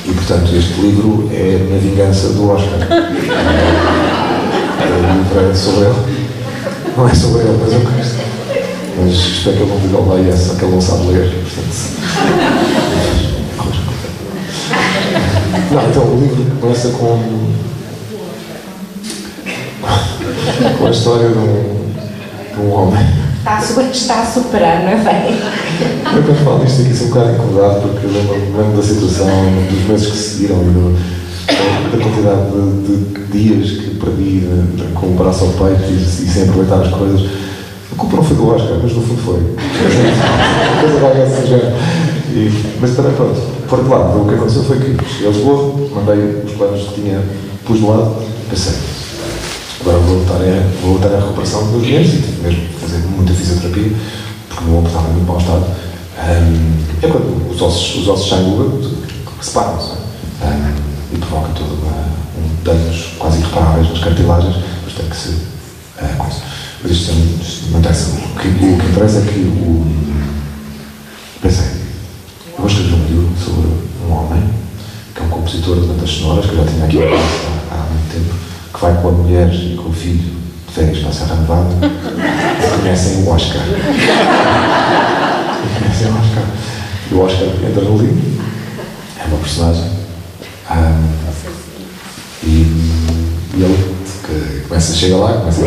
E, portanto, este livro é a minha vingança do Oscar. O livro é sobre ele. Não é sobre ele, mas eu gosto. Mas espero que ele não diga ao leia, só que ele não sabe ler. Portanto... Não, então o livro começa com a história de um homem. Está a superar, não é bem? Eu quando falo disto aqui sou um bocado incomodado porque eu lembro da situação, dos meses que seguiram e da quantidade de dias que perdi com o braço ao peito e sem aproveitar as coisas. A culpa não foi do Oscar, mas no fundo foi. Coisa vaga assim já. Mas também pronto, por outro lado, o que aconteceu foi que cheguei a Lisboa, mandei os planos que tinha, pus de lado e pensei, agora vou voltar à recuperação dos meus e tive mesmo que fazer muita fisioterapia, porque o meu ombro estava muito mau estado. É quando os ossos saem do ombro, que separam-se, e provoca todo danos quase irreparáveis nas cartilagens, mas tem que se coisa. Mas isto não interessa. O que interessa é que pensei, eu vou escrever um livro sobre um homem que é um compositor de bandas sonoras, que eu já tinha aqui há muito tempo, que vai com a mulher e com o filho de férias para a Serra Nevada e conhecem o Oscar. E o Oscar entra no livro, é uma personagem, e ele chega lá, começa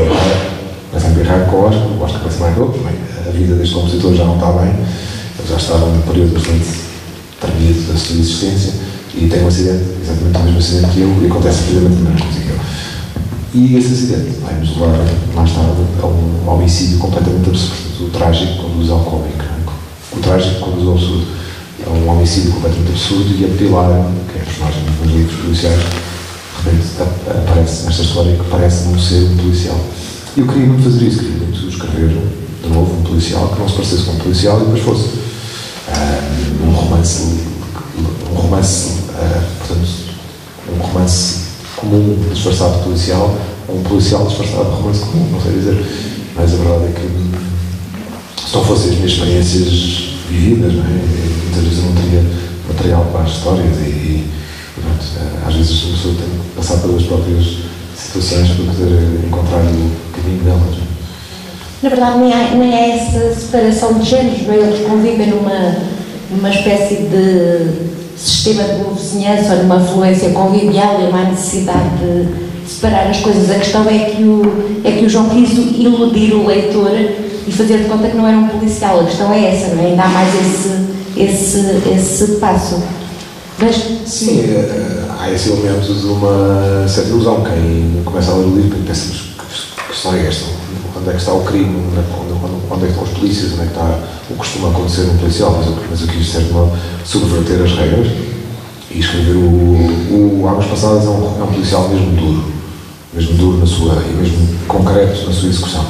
a embirrar com o Oscar começa mais louco, a vida deste compositor já não está bem, ele já estava num período bastante tremido da sua existência e tem um acidente, exatamente o mesmo acidente que eu, e acontece precisamente a mesma coisa que eu. E esse acidente vai-nos levar mais tarde a um homicídio completamente absurdo. O trágico conduz ao cómico, o trágico conduz ao absurdo. É um homicídio completamente absurdo e a Pilar, que é a personagem dos livros policiais, de repente aparece nesta história que parece não ser um policial. E eu queria muito fazer isso, queria muito escrever de novo um policial que não se parecesse com um policial e depois fosse um romance, portanto, um romance comum disfarçado de policial, ou um policial disfarçado de romance comum, não sei dizer. Mas a verdade é que se não fossem as minhas experiências vividas, não é? Muitas vezes eu não teria material para as histórias e pronto, às vezes uma pessoa tem que passar pelas próprias situações para poder encontrar o caminho delas. Na verdade, nem há essa separação de géneros, não é? Eles convivem numa espécie de sistema de boa vizinhança ou numa fluência convivial e não há necessidade de separar as coisas. A questão é que o João quis iludir o leitor e fazer de conta que não era um policial. A questão é essa, não é? Ainda há mais esse passo. Mas, sim, há esse elemento de uma certa ilusão. Quem começa a ler o livro pensa, que história é esta? Onde é que está o crime? Onde é que estão os polícias? Onde é que está o que costuma acontecer no policial? Mas eu quis, de certo modo, subverter as regras e escrever o Águas Passadas é um policial mesmo duro na sua, e mesmo concreto na sua execução.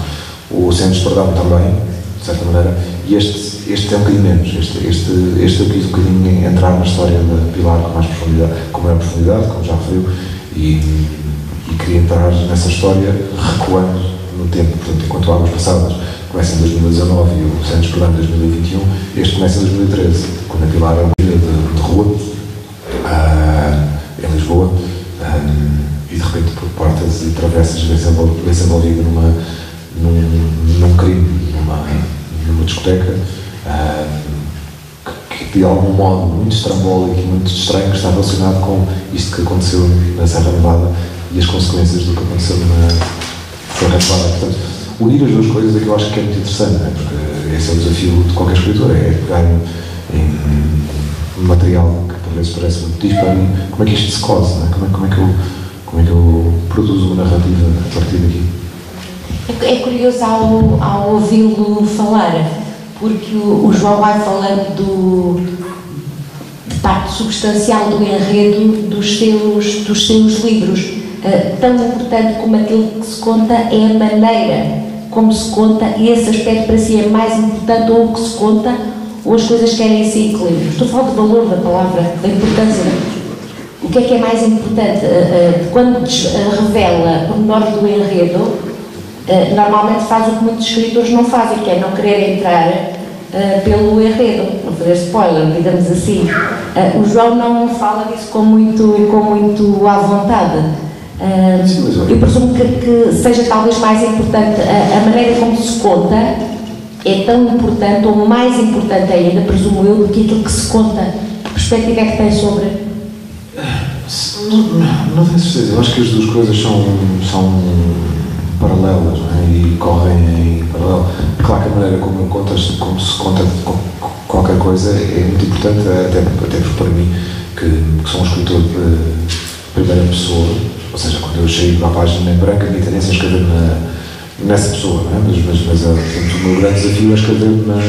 O Centro de Perdão também, de certa maneira, e este é um bocadinho menos. Este eu quis um bocadinho entrar na história da Pilar com maior profundidade, como já referiu, e queria entrar nessa história recuando no tempo. Portanto, enquanto o Águas Passadas começa em 2019 e o Centro de Perdão em 2021, este começa em 2013, quando a Pilar é uma ilha de rua, em Lisboa, e de repente por portas e travessas vê-se envolvida num crime, numa discoteca, que de algum modo muito estrambólico e muito estranho está relacionado com isto que aconteceu na Serra Nevada e as consequências do que aconteceu na Serra Nevada. Portanto, unir as duas coisas é que eu acho que é muito interessante, não é? Porque esse é o desafio de qualquer escritor, é pegar em material que por vezes parece muito disparo e como é que isto se cose, não é? Como é que eu produzo uma narrativa a partir daqui. É curioso ao ouvi-lo falar, porque o João vai falando de parte substancial do enredo dos seus livros. Tão importante como aquilo que se conta é a maneira como se conta, e esse aspecto para si é mais importante, ou o que se conta, ou as coisas querem ser equilíbrio. Estou a falar do valor da palavra, da importância. O que é mais importante? Quando revela pormenores do enredo, normalmente faz o que muitos escritores não fazem, que é não querer entrar pelo enredo, não fazer spoiler, digamos assim. O João não fala disso com muito à vontade. Eu presumo que seja talvez mais importante a maneira como se conta, é tão importante, ou mais importante ainda, presumo eu, do que aquilo que se conta. Que perspectiva é que tem sobre? Não tenho certeza. Eu acho que as duas coisas são paralelas, não é? E correm em paralelo. Claro que a maneira como se conta qualquer coisa é muito importante, até porque para mim, que sou um escritor de primeira pessoa, ou seja, quando eu chego à página em branco, a minha tendência é escrever nessa pessoa, não é? Mas portanto, o meu grande desafio é escrever na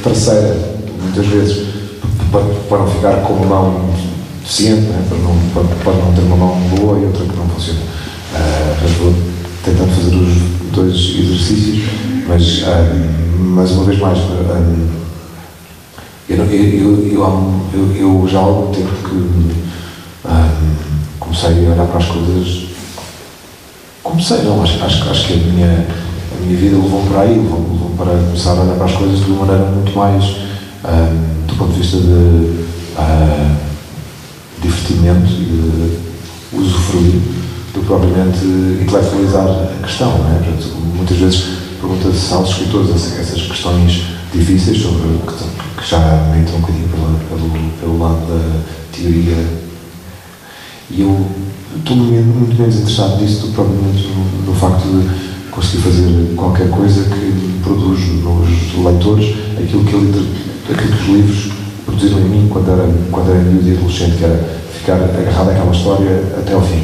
terceira, muitas vezes, para não ficar com uma mão deficiente, não é? para não ter uma mão boa e outra que não funciona. Vou tentando fazer os dois exercícios, mas uma vez mais, eu já há algum tempo que comecei a olhar para as coisas. Acho que a minha vida levou para aí, levou para começar a olhar para as coisas de uma maneira muito mais do ponto de vista de divertimento e de usufruir do que propriamente intelectualizar a questão, não é? Portanto, muitas vezes pergunta-se aos escritores essas questões difíceis que já me entram um bocadinho pelo lado da teoria, e eu estou muito menos interessado nisso do que propriamente no facto de conseguir fazer qualquer coisa que produz nos leitores aquilo que os livros produziram em mim quando era miúdo e adolescente, que era ficar agarrado àquela história até ao fim.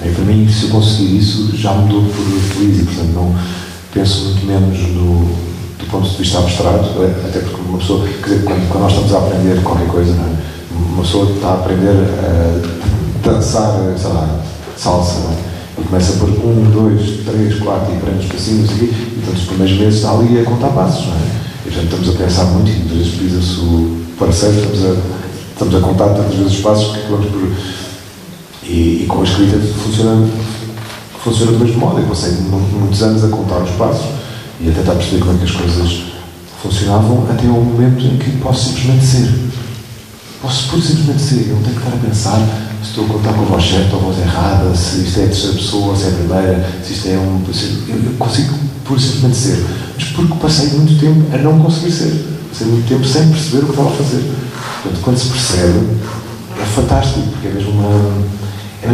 E para mim, se eu conseguir isso, já me dou por feliz, e portanto não penso muito menos do ponto de vista abstrato, até porque uma pessoa, quer dizer, quando nós estamos a aprender qualquer coisa, não é? Uma pessoa está a aprender a dançar, sei lá, salsa, não é? E começa por 1, 2, 3, 4 e aprende os passinhos aqui, e portanto os primeiros meses está ali a contar passos, não é? E portanto estamos a pensar muito, e muitas vezes pisa-se o parceiro, estamos a contar tantas vezes os passos que acabamos por... E com a escrita funciona do mesmo modo. Eu passei muitos anos a contar os passos e a tentar perceber como é que as coisas funcionavam, até ao momento em que posso simplesmente ser. Posso pura simplesmente ser. Eu não tenho que estar a pensar se estou a contar com a voz certa ou a voz errada, se isto é a terceira pessoa, se é a primeira, se isto é eu consigo pura simplesmente ser. Mas porque passei muito tempo a não conseguir ser. Passei muito tempo sem perceber o que estava a fazer. Portanto, quando se percebe, é fantástico, porque é mesmo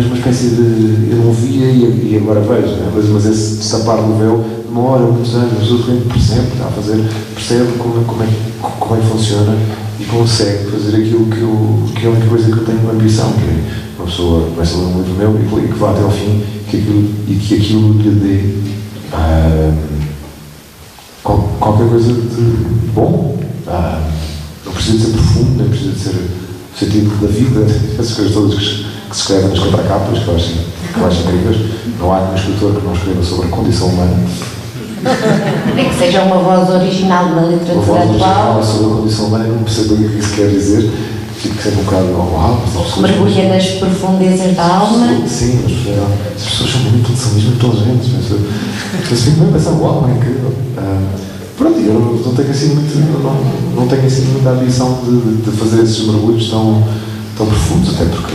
uma espécie de... Eu não via e agora vejo, né? Mas esse sapar do véu demora muitos anos, mas o repente percebe como é que funciona e consegue fazer aquilo que é a única coisa que eu tenho ambição, que é uma pessoa começa a ler um livro meu e que vá até ao fim e que aquilo lhe dê qualquer coisa de bom. Não precisa de ser profundo, nem precisa de ser o sentido da vida, essas coisas todas que se escrevem nas contracapas, que eu acho incríveis. Não há nenhum escritor que não escreva sobre a condição humana. Nem que seja uma voz original na literatura atual. Uma voz original sobre a condição humana, não percebo o que isso quer dizer. Fico sempre um bocado mergulha nas profundezas da alma. Sim, mas as pessoas são mesmo inteligentes. Mas fico bem a pensar, uau, é incrível. Pronto, eu não tenho assim muita ambição de fazer esses mergulhos tão profundos, até porque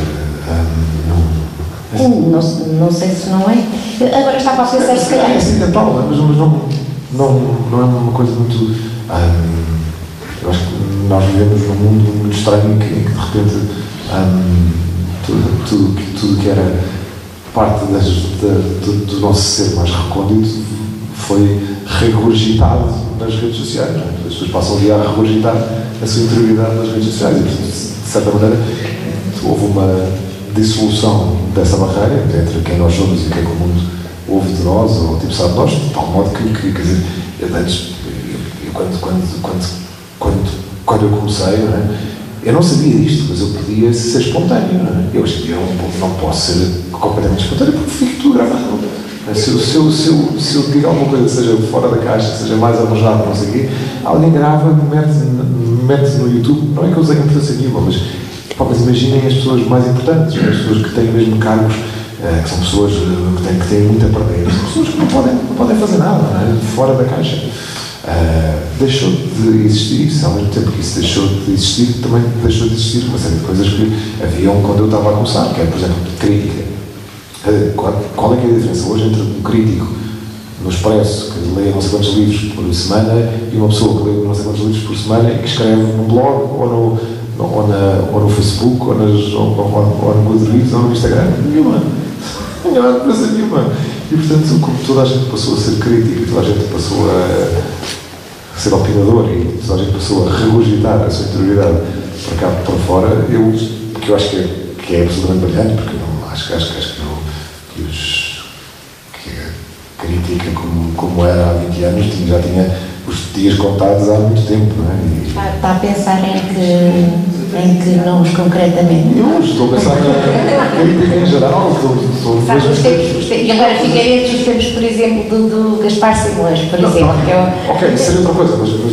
não sei se não é. Agora estava a pensar se calhar. É acidental, mas não é uma coisa muito. Eu acho que nós vivemos num mundo muito estranho em que de repente tudo que era parte do nosso ser mais recôndito foi regurgitado nas redes sociais. Não é? As pessoas passam o dia a regurgitar a sua interioridade nas redes sociais e, de certa maneira, houve uma dissolução dessa barreira entre quem nós somos e o que é que o mundo ouve de nós, ou tipo, sabe de nós, de tal modo que quer dizer, quando eu comecei, não é? Eu não sabia disto, mas eu podia ser espontâneo, não é? Eu não posso ser completamente espontâneo porque fico tudo gravado. Se eu digo alguma coisa, seja fora da caixa, seja mais arranjado, não sei o quê, alguém grava, mete no YouTube, não é que eu tenha importância nenhuma, mas imaginem as pessoas mais importantes, as pessoas que têm mesmo cargos, que são pessoas que têm muito a perder, são pessoas que não podem fazer nada, não é? Fora da caixa. Deixou de existir, ao mesmo tempo que isso deixou de existir, também deixou de existir uma série de coisas que haviam quando eu estava a começar, que é, por exemplo, crítica. Qual é que é a diferença hoje entre um crítico no Expresso, que lê não sei quantos livros por semana, e uma pessoa que lê não sei quantos livros por semana e que escreve num blog, ou no Facebook, ou no Goodreads, ou no Instagram? Nenhuma. Não há diferença nenhuma. E, portanto, como toda a gente passou a ser crítico, e toda a gente passou a ser opinador, e toda a gente passou a regurgitar a sua interioridade para cá para fora, porque eu acho que é absolutamente brilhante, porque eu não, acho que a crítica, como era há 20 anos, já tinha os dias contados há muito tempo, não é? Está a pensar em que nomes concretamente? Eu estou a pensar na crítica em geral. E agora Figueiredo, os tempos, por exemplo, do Gaspar Simões, por exemplo. Ok, isso seria outra coisa, mas, por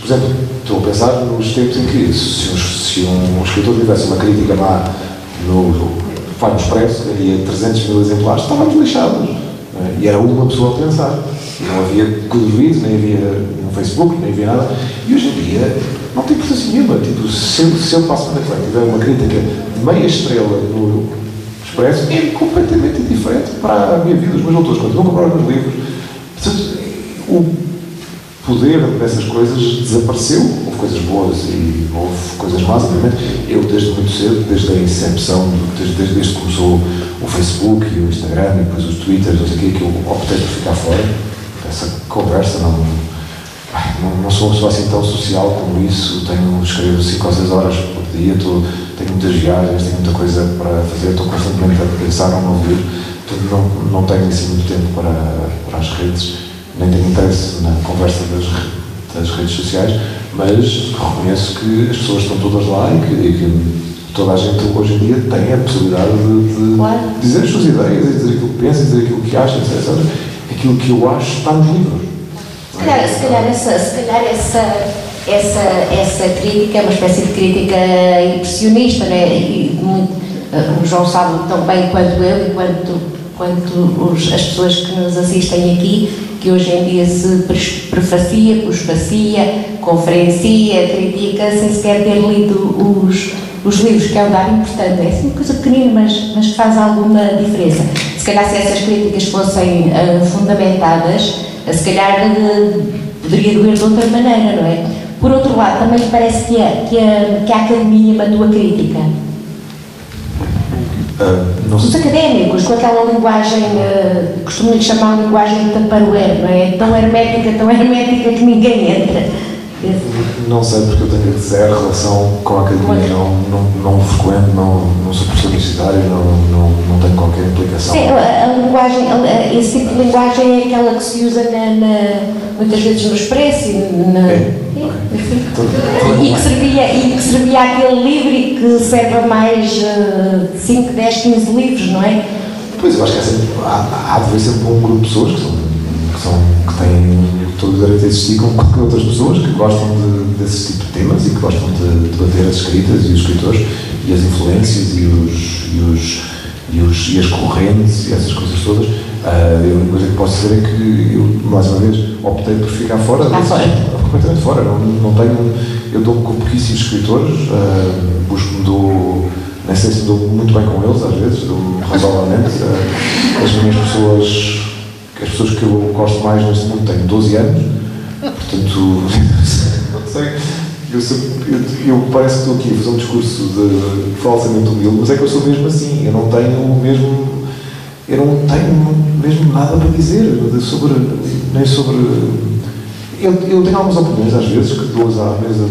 exemplo, estou a pensar nos tempos em que se um escritor tivesse uma crítica má no Expresso, daria 300 mil exemplares, estávamos lixados. E era uma pessoa a pensar. Não havia Goodreads, nem havia no Facebook, nem havia nada. E hoje em dia não tem importância nenhuma. Tipo, se eu passo para a tiver uma crítica de meia estrela no Expresso, é completamente diferente para a minha vida. Os meus autores continuam a comprar os meus livros. Portanto, o poder dessas coisas desapareceu. Houve coisas boas e houve coisas más, obviamente. Eu, desde muito cedo, desde a incepção, desde que começou o Facebook e o Instagram e depois os Twitters, não sei o quê, que eu optei por ficar fora dessa conversa. Não sou uma pessoa assim tão social como isso. Escrevo 5 ou 6 horas por dia, tenho muitas viagens, tenho muita coisa para fazer, estou constantemente a pensar num novo livro. Não tenho assim muito tempo para as redes, nem tenho interesse na conversa das redes sociais, mas reconheço que as pessoas estão todas lá e que toda a gente hoje em dia tem a possibilidade de dizer as suas ideias, de dizer aquilo que pensa, dizer aquilo que acha, etc. Aquilo que eu acho está nos livros. Se calhar essa crítica é uma espécie de crítica impressionista, não é? O João sabe tão bem quanto eu e quanto as pessoas que nos assistem aqui, que hoje em dia se prefacia, posfacia, conferencia, critica, sem sequer ter lido os livros, que é um dado importante. É assim uma coisa pequenina, mas que faz alguma diferença. Se calhar se essas críticas fossem fundamentadas, se calhar poderia doer de outra maneira, não é? Por outro lado, também me parece que a academia matou a crítica. Os académicos, com aquela linguagem, costumo-lhe chamar a linguagem de taparoeiro, não é? Tão hermética que ninguém entra. Não sei, porque eu tenho zero relação com a academia, não frequento, não sou professor universitário, não tenho qualquer implicação. Sim, a linguagem, esse tipo de linguagem é aquela que se usa muitas vezes no Expresso e que servia aquele livro e que serve a mais 5, 10, 15 livros, não é? Pois, eu acho que há de haver sempre um grupo de pessoas que têm todo o direito a existir com outras pessoas que gostam desse tipo de temas e que gostam de debater as escritas e os escritores e as influências e as correntes e essas coisas todas. A única coisa que posso dizer é que eu, mais uma vez, optei por ficar fora. Completamente fora. Eu dou-me com pouquíssimos escritores, nem sei se me dou muito bem com eles, às vezes, dou-me razoavelmente. As pessoas que eu gosto mais neste mundo têm 12 anos, portanto, não sei, eu parece que estou aqui a fazer um discurso falsamente humilde, mas é que eu sou mesmo assim, eu não tenho mesmo nada para dizer nem sobre. Eu tenho algumas opiniões às vezes que dou-as à mesa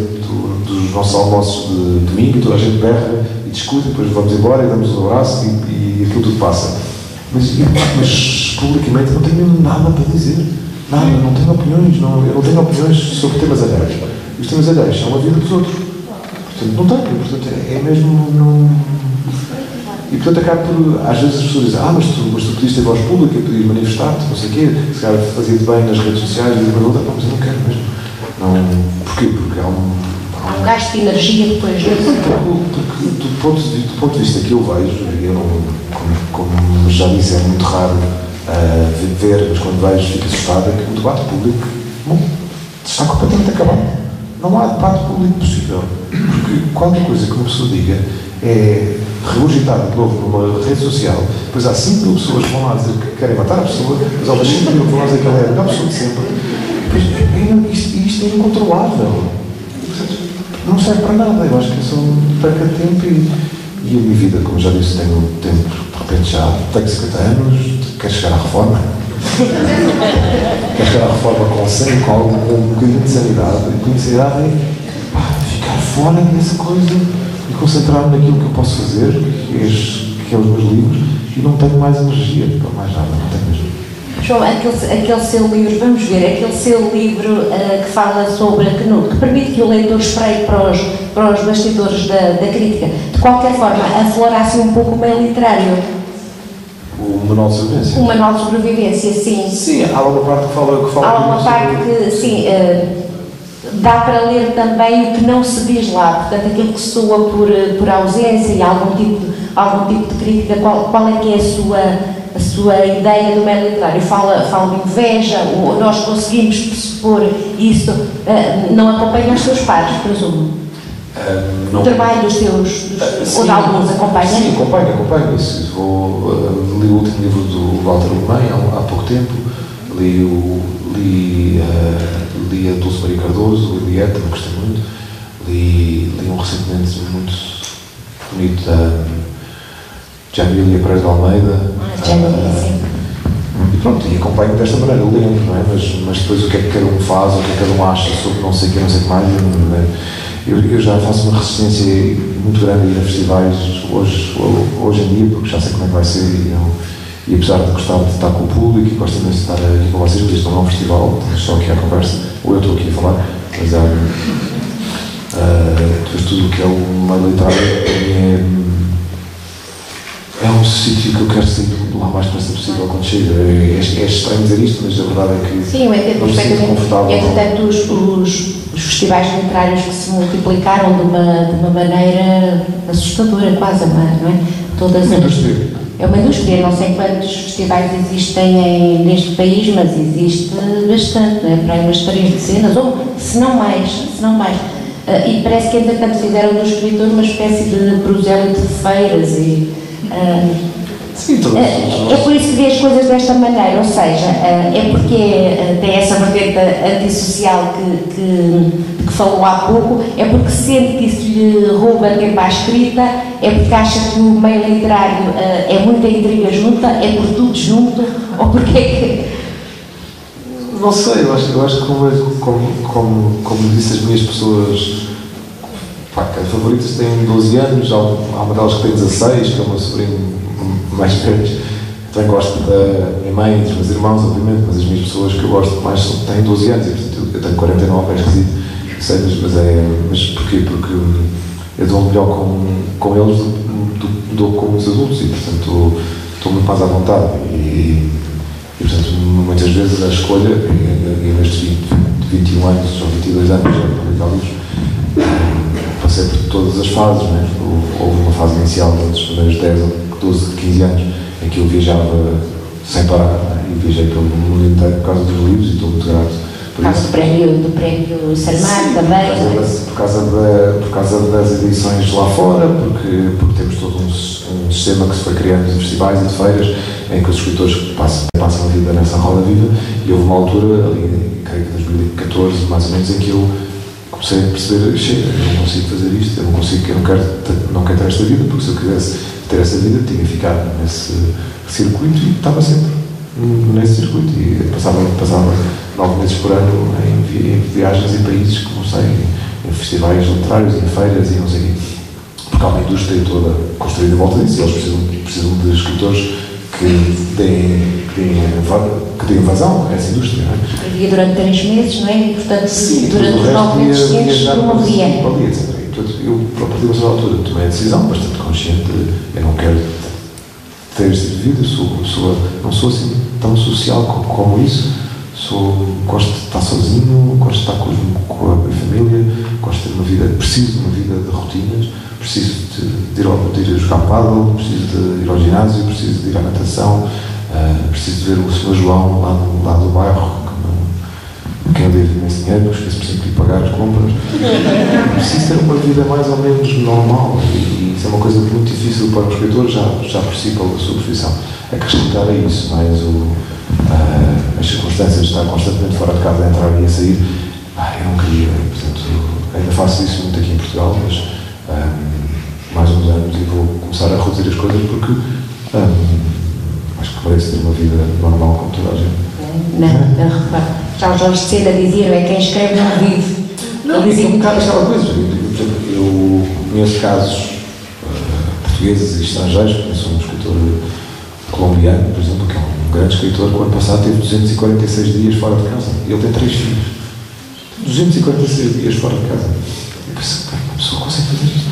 dos nossos almoços de domingo e toda a gente berra e discute, depois vamos embora e damos um abraço e aquilo tudo passa. Mas publicamente não tenho mesmo nada para dizer. Nada, não tenho opiniões, eu não tenho opiniões sobre temas alheios. Os temas alheios são a vida dos outros. Portanto, não tenho, portanto, é mesmo. Não... E portanto acaba por. Às vezes as pessoas dizem, mas tu podias ter voz pública, podias manifestar-te, não sei o quê, se calhar fazia-te bem nas redes sociais, e mas outra, mas eu não quero mesmo. Não, porquê? Porque há um gasto de energia depois disso. Porque do ponto de vista que eu vejo, eu não, como já disse, é muito raro ver, mas quando vejo fico assustado, é que o debate público está completamente acabado. Não há debate público possível. Porque qualquer coisa que uma pessoa diga é regurgitada de novo numa rede social, depois há 5 mil pessoas que vão lá dizer que querem matar a pessoa, mas há outras 5 mil que vão lá dizer que ela é a melhor pessoa de sempre. Isto é incontrolável. Não serve para nada. Eu acho que é só perca de tempo e a minha vida, como já disse, tenho tempo, de repente já tenho 50 anos, quero chegar à reforma. Quero chegar à reforma com um bocadinho de sanidade. E com sanidade é ficar fora dessa coisa e concentrar-me naquilo que eu posso fazer, que é os meus livros, e não tenho mais energia para mais nada, não tenho mesmo. João, aquele seu livro, vamos ver, aquele seu livro que fala sobre, que permite que o leitor espreite para os bastidores da crítica, de qualquer forma, aflorasse um pouco o meio literário. O Manual de Sobrevivência? O Manual de Sobrevivência, sim. Sim, há uma parte que fala há uma parte que, sim, dá para ler também o que não se diz lá, portanto, aquilo que soa por ausência e algum tipo de crítica, qual é que é a sua ideia do meio literário? Fala de inveja, ou nós conseguimos pressupor isso, não acompanha os seus pares, presumo? O trabalho dos seus, ou de alguns, acompanha? Sim, acompanho isso. Li o último livro do Walter Ugumem há pouco tempo, li a Dulce Maria Cardoso, li Dieta, me gostei muito, li um recentemente muito bonito de Amília Pereira de Almeida. E pronto, e acompanho desta maneira, eu lembro, não é? Mas depois o que é que cada um faz, o que é que cada um acha sobre não sei o que, não sei o que mais. Eu já faço uma resistência muito grande a ir a festivais hoje em dia, porque já sei como é que vai ser e apesar de gostar de estar com o público e gosto de estar aqui com vocês, porque isto não é um festival, estamos só aqui à conversa, ou eu estou aqui a falar, mas depois tudo o que é o meio literário para mim é um sítio que eu quero sair lá mais depressa possível quando chega. É estranho dizer isto, mas a verdade é que sim, eu entendo perfeitamente. Entretanto, os festivais literários que se multiplicaram de uma maneira assustadora, quase, não é? É uma indústria, não sei quantos festivais existem neste país, mas existe bastante, não é? Para aí umas 3 dezenas, ou se não mais. E parece que, entretanto, fizeram do escritor uma espécie de prosélito de feiras e... Sim, é por isso que vê as coisas desta maneira, ou seja, é porque tem essa vertente antissocial que falou há pouco, é porque sente que isso lhe rouba tempo à escrita, é porque acha que o meio literário é muita intriga junta, é por tudo junto, ou porque é que... Não sei, eu acho que como disse, as minhas pessoas favoritas têm 12 anos, há uma delas que tem 16, que é o meu sobrinho mais velho. Também gosto da minha mãe e dos meus irmãos, obviamente, mas as minhas pessoas que eu gosto mais têm 12 anos, e portanto eu tenho 49, é esquisito, sei, mas porquê? Porque eu dou melhor com eles do que com os adultos, e portanto estou muito mais à vontade. E portanto, muitas vezes a escolha, e nestes 21 anos ou 22 anos, já publicar livros, passei por todas as fases, não é? Houve uma fase inicial dos primeiros 10 ou 12, 15 anos em que eu viajava sem parar, não é? E viajei pelo mundo inteiro por causa dos livros e estou muito grato por isso. Do prémio Sarmar também. Por causa das edições lá fora, porque temos todo um sistema que se foi criando de festivais e de feiras em que os escritores passam a vida nessa roda viva, e houve uma altura, ali, creio que em 2014, mais ou menos, em que eu comecei a perceber, chega, eu não consigo fazer isto, eu não quero ter esta vida, porque se eu quisesse ter essa vida, tinha que ficar nesse circuito, e estava sempre nesse circuito, e passava 9 meses por ano em viagens em países que não sei, em festivais literários, em feiras e não sei o quê, porque há uma indústria toda construída em volta disso, e eles precisam de escritores deem vazão a essa indústria. Não é? Havia durante 3 meses, não é? E, portanto, sim, durante os 9 meses seguintes, promovia. Portanto, eu, a partir dessa altura, tomei a decisão bastante consciente de eu não quero ter esse tipo de vida, não sou assim tão social como isso. Gosto de estar sozinho, gosto de estar com a minha família, gosto de ter uma vida, preciso de uma vida de rotinas, preciso de ir jogar pádel, preciso de ir ao ginásio, preciso de ir à natação, preciso de ver o Sr. João lá do bairro, que eu devo imenso dinheiro, esqueço-me sempre de pagar as compras. Preciso ter uma vida mais ou menos normal, e isso é uma coisa muito difícil para um escritor, já por si, pela sua profissão. Acrescentar a isso mais as circunstâncias de estar constantemente fora de casa, a entrar e a sair, eu não queria, portanto, ainda faço isso muito aqui em Portugal, mas mais uns anos e vou começar a reduzir as coisas porque acho que merece ter uma vida normal como toda a gente. Não reparo. Já o Jorge Seda dizia, é quem escreve não vive. Não, dizia um bocado aquela coisa. Eu conheço casos portugueses e estrangeiros, conheço um escritor colombiano, por exemplo, que é um grande escritor, que o ano passado teve 246 dias fora de casa. E ele tem 3 filhos. 246 dias fora de casa. Eu penso, uma pessoa consegue fazer isto?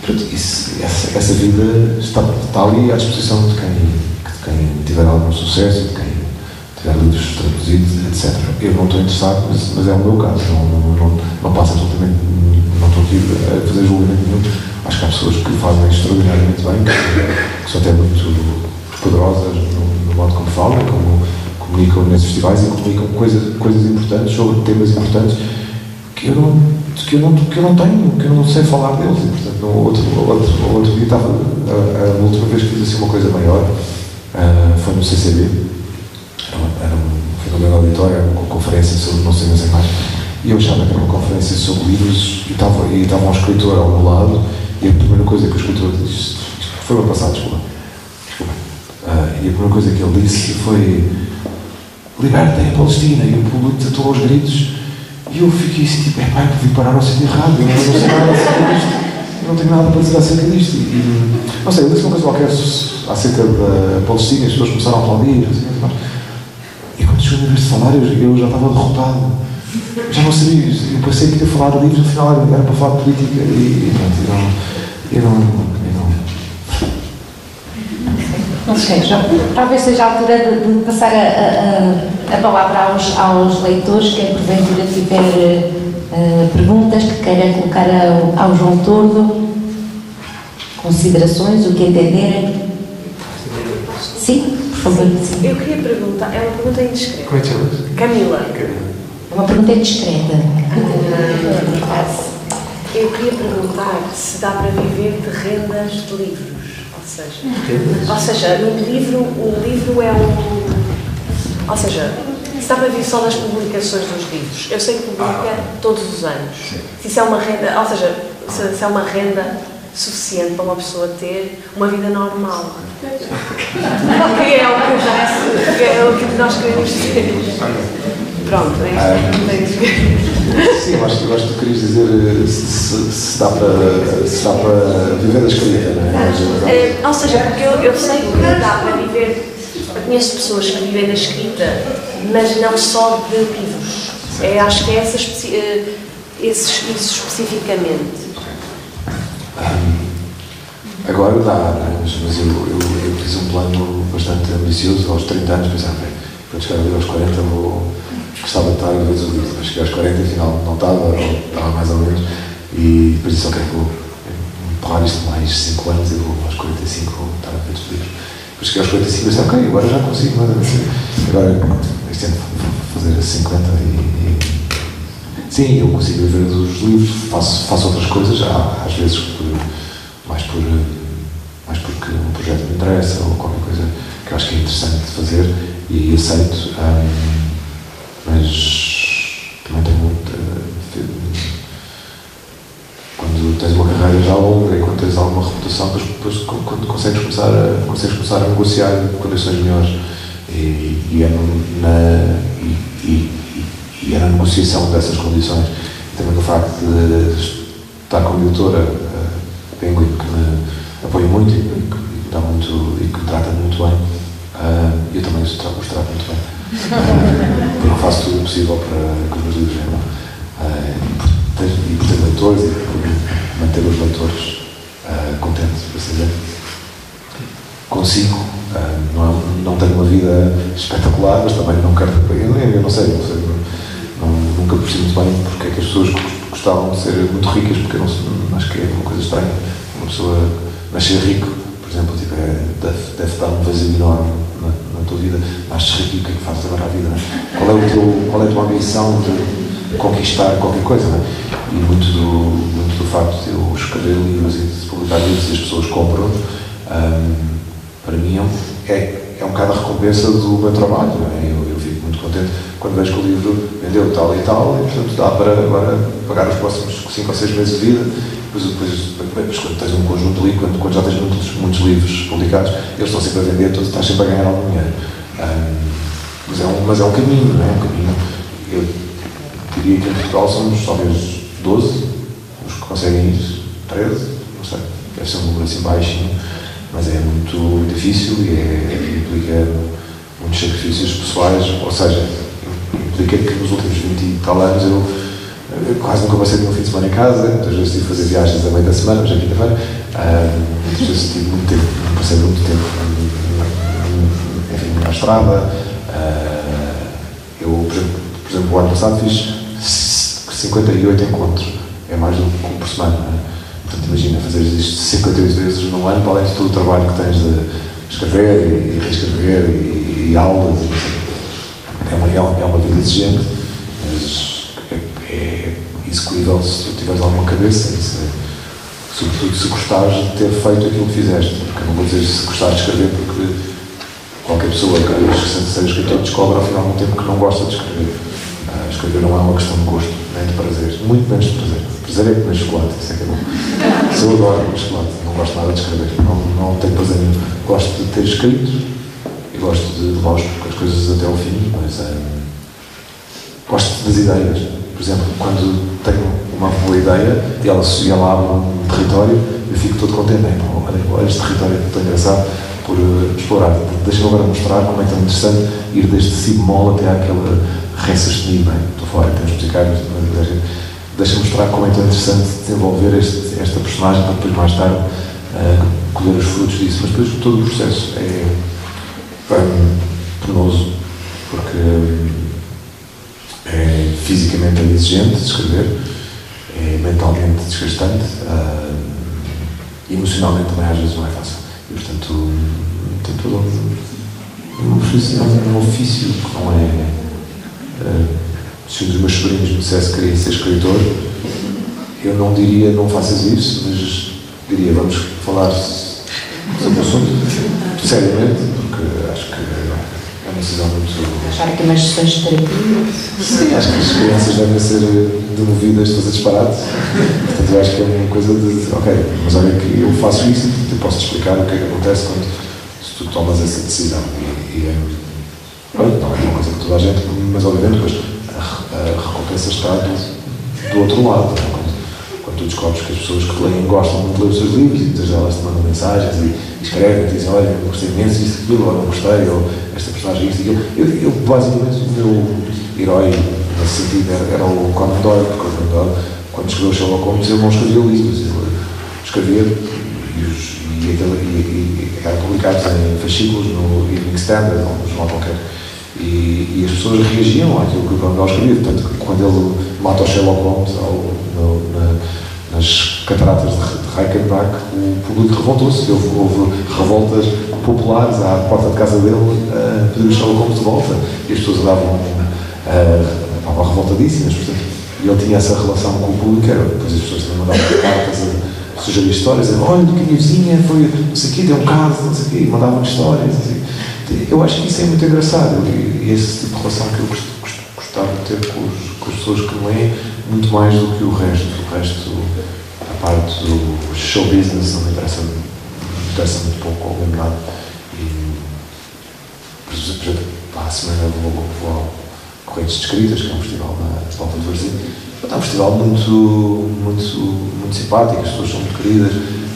Pronto, essa vida está ali à disposição de quem tiver algum sucesso, de quem tiver livros traduzidos, etc. Eu não estou interessado, mas é o meu caso. Não passa absolutamente, não estou aqui a fazer julgamento nenhum. Acho que há pessoas que fazem extraordinariamente bem, que são até muito poderosas no modo como falam, como comunicam nesses festivais e comunicam coisas importantes sobre temas importantes que eu não tenho, que eu não sei falar deles. E, portanto, no outro dia estava, a última vez que fiz assim uma coisa maior foi no CCB, foi no meu auditório, era uma conferência sobre não sei mais, e eu achava que era uma conferência sobre livros e estava um escritor ao meu lado, e a primeira coisa que o escritor disse, isto foi ano passado, desculpa. E a primeira coisa que ele disse foi: libertem a Palestina, e o público desatou aos gritos, e eu fiquei assim, tipo, eu vim parar ao sítio errado, eu não sei nada acerca disto, eu não tenho nada para dizer acerca disto. Não sei, eu disse uma coisa qualquer acerca da Palestina, e as pessoas começaram a aplaudir, e quando chegou a minha vez de falar, eu já estava derrotado, já não sabia, eu pensei que ia falar de livros, no final era para falar de política, e pronto, eu não. Não sei, talvez seja a altura de passar a palavra aos leitores, quem porventura tiver perguntas que queira colocar ao João Tordo, considerações, o que entenderem. Sim, por favor. Sim. Eu queria perguntar, é uma pergunta indiscreta. Como é que chamas? Camila. É uma pergunta indiscreta. Eu queria perguntar se dá para viver de rendas de livros. Ou seja, o livro é um... Ou seja, se dá para viver só das publicações dos livros. Eu sei que publica todos os anos. Se isso é uma renda, ou seja, se é uma renda suficiente para uma pessoa ter uma vida normal. Que é o que nós queremos ter. Pronto, é isso. Sim, eu acho que tu querias dizer se dá para viver da escrita, não é? Ou seja, porque eu sei que dá para viver. Eu conheço pessoas que vivem da escrita, mas não só de livros. Acho que é isso especificamente. Agora dá, mas eu fiz um plano bastante ambicioso aos 30 anos, pensava, quando chegar ali aos 40 gostava de estar a ver os livros, mas cheguei aos 40 afinal não estava mais ou menos, e depois disse, ok, vou empurrar isto mais 5 anos e vou aos 45 estar a ver os livros. Depois cheguei aos 45 e disse, ok, agora já consigo, agora este ano vou fazer 50 sim, eu consigo viver dos livros, faço outras coisas, às vezes mais porque um projeto me interessa ou qualquer coisa que eu acho que é interessante de fazer e aceito, mas também tenho muito. Quando tens uma carreira já longa e quando tens alguma reputação, depois quando consegues começar a negociar condições melhores e é na negociação dessas condições e também no facto de estar com a editora Penguin, que me apoia muito e que me trata muito bem, isso os trato muito bem. Porque eu faço tudo o possível para que os meus livros vendam. E por ter leitores e por manter os leitores contentes, por assim dizer. Consigo, não tenho uma vida espetacular, mas também não quero. Eu não sei, nunca percebi muito bem porque é que as pessoas gostavam de ser muito ricas, porque eu não, acho que é uma coisa estranha. Uma pessoa nascer rico, por exemplo, tipo, deve dar um vazio enorme na tua vida. Nasces rico e o que é que fazes agora à vida? Não é? Qual é a tua ambição de conquistar qualquer coisa? Não é? E muito do facto de eu escrever livros e de publicar livros e as pessoas compram, para mim é um bocado a recompensa do meu trabalho. Não é? Eu fico muito contente quando vejo que o livro vendeu tal e tal, e portanto dá para agora pagar os próximos 5 ou 6 meses de vida. Depois quando tens um conjunto ali, quando já tens muitos livros publicados, eles estão sempre a vender, tu estás sempre a ganhar algum dinheiro. Mas é um caminho, não é? Um caminho. Eu diria que em Portugal somos talvez 12 os que conseguem ir, 13, não sei, deve ser um número assim baixinho, mas é muito difícil e implica muitos sacrifícios pessoais, ou seja, implica que nos últimos 20 e tal anos eu quase nunca passei de um fim de semana em casa, muitas vezes tive que fazer viagens a meio da semana, mas é quinta-feira, muitas vezes tive muito tempo, passei muito tempo enfim, na estrada. Eu, por exemplo, o ano passado fiz 58 encontros, é mais do que um por semana, não é? Portanto, imagina, fazer isto 58 vezes num ano, para além de todo o trabalho que tens de escrever e reescrever e aulas, é uma vida exigente, mas é execuível se tu tiveres alguma cabeça e sobretudo se gostares de ter feito aquilo que fizeste, porque eu não vou dizer se gostares de escrever, porque qualquer pessoa que seja escritor descobre ao final de um tempo que não gosta de escrever. Escrever não é uma questão de gosto, nem de prazer, muito menos de prazer. Prazer é comer chocolate, isso é que é bom. Eu adoro comer chocolate, não gosto nada de escrever, não tenho prazer nenhum. Gosto de ter escrito e gosto de levar as coisas até ao fim, mas gosto das ideias. Por exemplo, quando tenho uma boa ideia e ela abre um território, eu fico todo contente. Olha, este território é tão engraçado por explorar. Deixa-me agora mostrar como é tão interessante ir desde si bemol até àquela ré sustenido. Estou fora em termos musicais, mas deixa-me mostrar como é tão interessante desenvolver esta personagem para depois mais tarde colher os frutos disso. Mas depois todo o processo é penoso, porque é fisicamente exigente de escrever, é mentalmente desgastante, emocionalmente também às vezes não é fácil. E portanto tem todo um ofício que não é. Se um dos meus sobrinhos me dissesse que queria ser escritor, eu não diria não faças isso, mas diria vamos falar sobre o assunto seriamente, porque acho que é uma decisão muito... Achar que umas sessões de terapia? Sim, acho que as crianças devem ser demovidas a fazer disparates. Portanto, eu acho que é uma coisa de... Ok, mas olha que eu faço isso e eu posso te explicar o que é que acontece se tu tomas essa decisão. Não é uma coisa que toda a gente... Mas, obviamente, depois a recompensa está do outro lado. Quando tu descobres que as pessoas que te leem gostam muito de ler os seus livros e muitas delas te mandam mensagens e escrevem e dizem, olha, eu gostei imenso disso, aquilo, ou não gostei, ou esta personagem isto, aquilo. Eu basicamente, o meu herói, nesse sentido, era o Conan Doyle, porque o Conan Doyle, quando escreveu Sherlock Holmes, ele não escrevia livros, ele escrevia e eram publicados em fascículos no Evening Standard, ou no jornal qualquer. E as pessoas reagiam àquilo que o Conan Doyle escrevia. Portanto, quando ele mata o Sherlock Holmes nas cataratas de Reichenbach, o público revoltou-se. Houve revoltas populares à porta de casa dele a pedir o Sherlock Holmes de volta. E as pessoas andavam revoltadíssimas. Portanto, e ele tinha essa relação com o público. Depois as pessoas também mandavam cartas a sugerir histórias. Olha, que a minha vizinha foi, não sei o quê, deu um caso, não sei o quê, e mandavam histórias. Eu acho que isso é muito engraçado e esse tipo de relação que eu gostava de ter com as pessoas que leem, muito mais do que o resto. O resto, a parte do show business, não me interessa muito pouco ou mesmo nada. Por exemplo, para a semana vou ao Correios de Escritas, que é um festival na Volta de Varzim. É um festival muito simpático, as pessoas são muito queridas,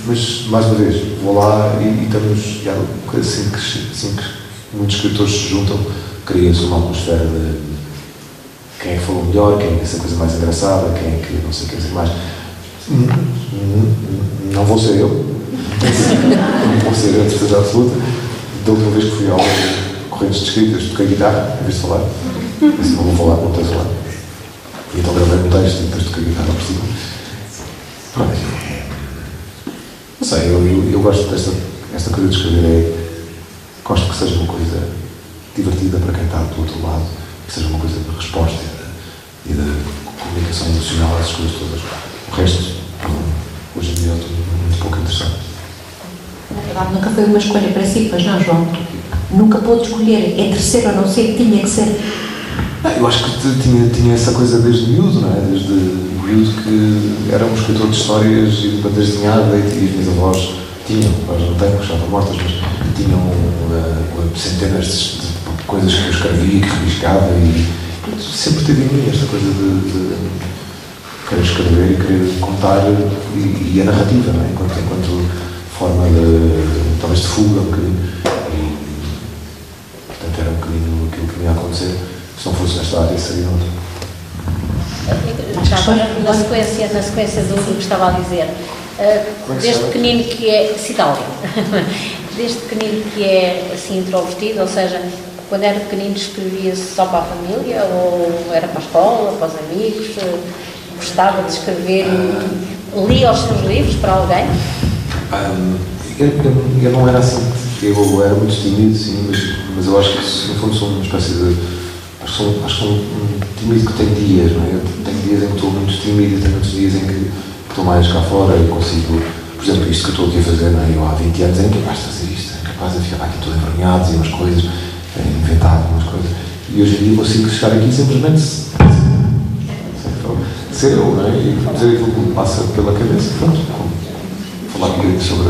mas, mais uma vez, vou lá e estamos já 5 muitos escritores se juntam, cria-se uma atmosfera de quem é que falou melhor, quem é que disse a coisa mais engraçada, quem é que não sei o que dizer mais. Não vou ser eu. Não vou ser eu, de certeza absoluta. Da última vez que fui ao Correntes de Escritas, toquei guitarra, em vez de falar. Disse, não vou falar, não tens falar. E então gravei um texto e depois toquei guitarra por cima. Pronto. Não sei, eu gosto desta coisa de escrever. Gosto que seja uma coisa divertida para quem está do outro lado, que seja uma coisa de resposta e de comunicação emocional, essas coisas todas. O resto, hoje em dia, eu estou muito pouco interessado. Na verdade, nunca foi uma escolha para si, pois não, João? Nunca pôde escolher entre ser ou não ser, tinha que ser. Eu acho que tinha essa coisa desde miúdo, não é? Desde miúdo que era um escritor de histórias e de banda desenhada e as minhas avós tinham, agora não tenho, já estão mortas, mas tinham centenas de coisas que eu escrevia, que rabiscava e sempre teve em mim esta coisa de querer escrever e querer contar e a narrativa, não é? Enquanto forma talvez de fuga um bocadinho. E, portanto, era um bocadinho aquilo que me ia acontecer. Se não fosse nesta área, seria outra. Na sequência do que estava a dizer, desde pequenino que é Citália, desde pequenino que é assim introvertido, ou seja, quando era pequenino escrevia-se só para a família ou era para a escola, para os amigos, gostava de escrever e lia os seus livros para alguém? Eu não era assim, eu era muito tímido, sim, mas eu acho que isso, no fundo, sou uma espécie de. Acho que sou um tímido que tem dias, não é? Eu tenho dias em que estou muito tímido e tenho outros dias em que estou mais cá fora e consigo, por exemplo, isto que eu estou aqui a fazer, não é? Eu há 20 anos era incapaz de fazer isto, era capaz de ficar aqui todo envergonhado, dizer umas coisas, inventar umas coisas. E hoje em dia consigo chegar aqui simplesmente ser eu, não é? E dizer aquilo que me passa pela cabeça, pronto. Falar um bocadinho sobre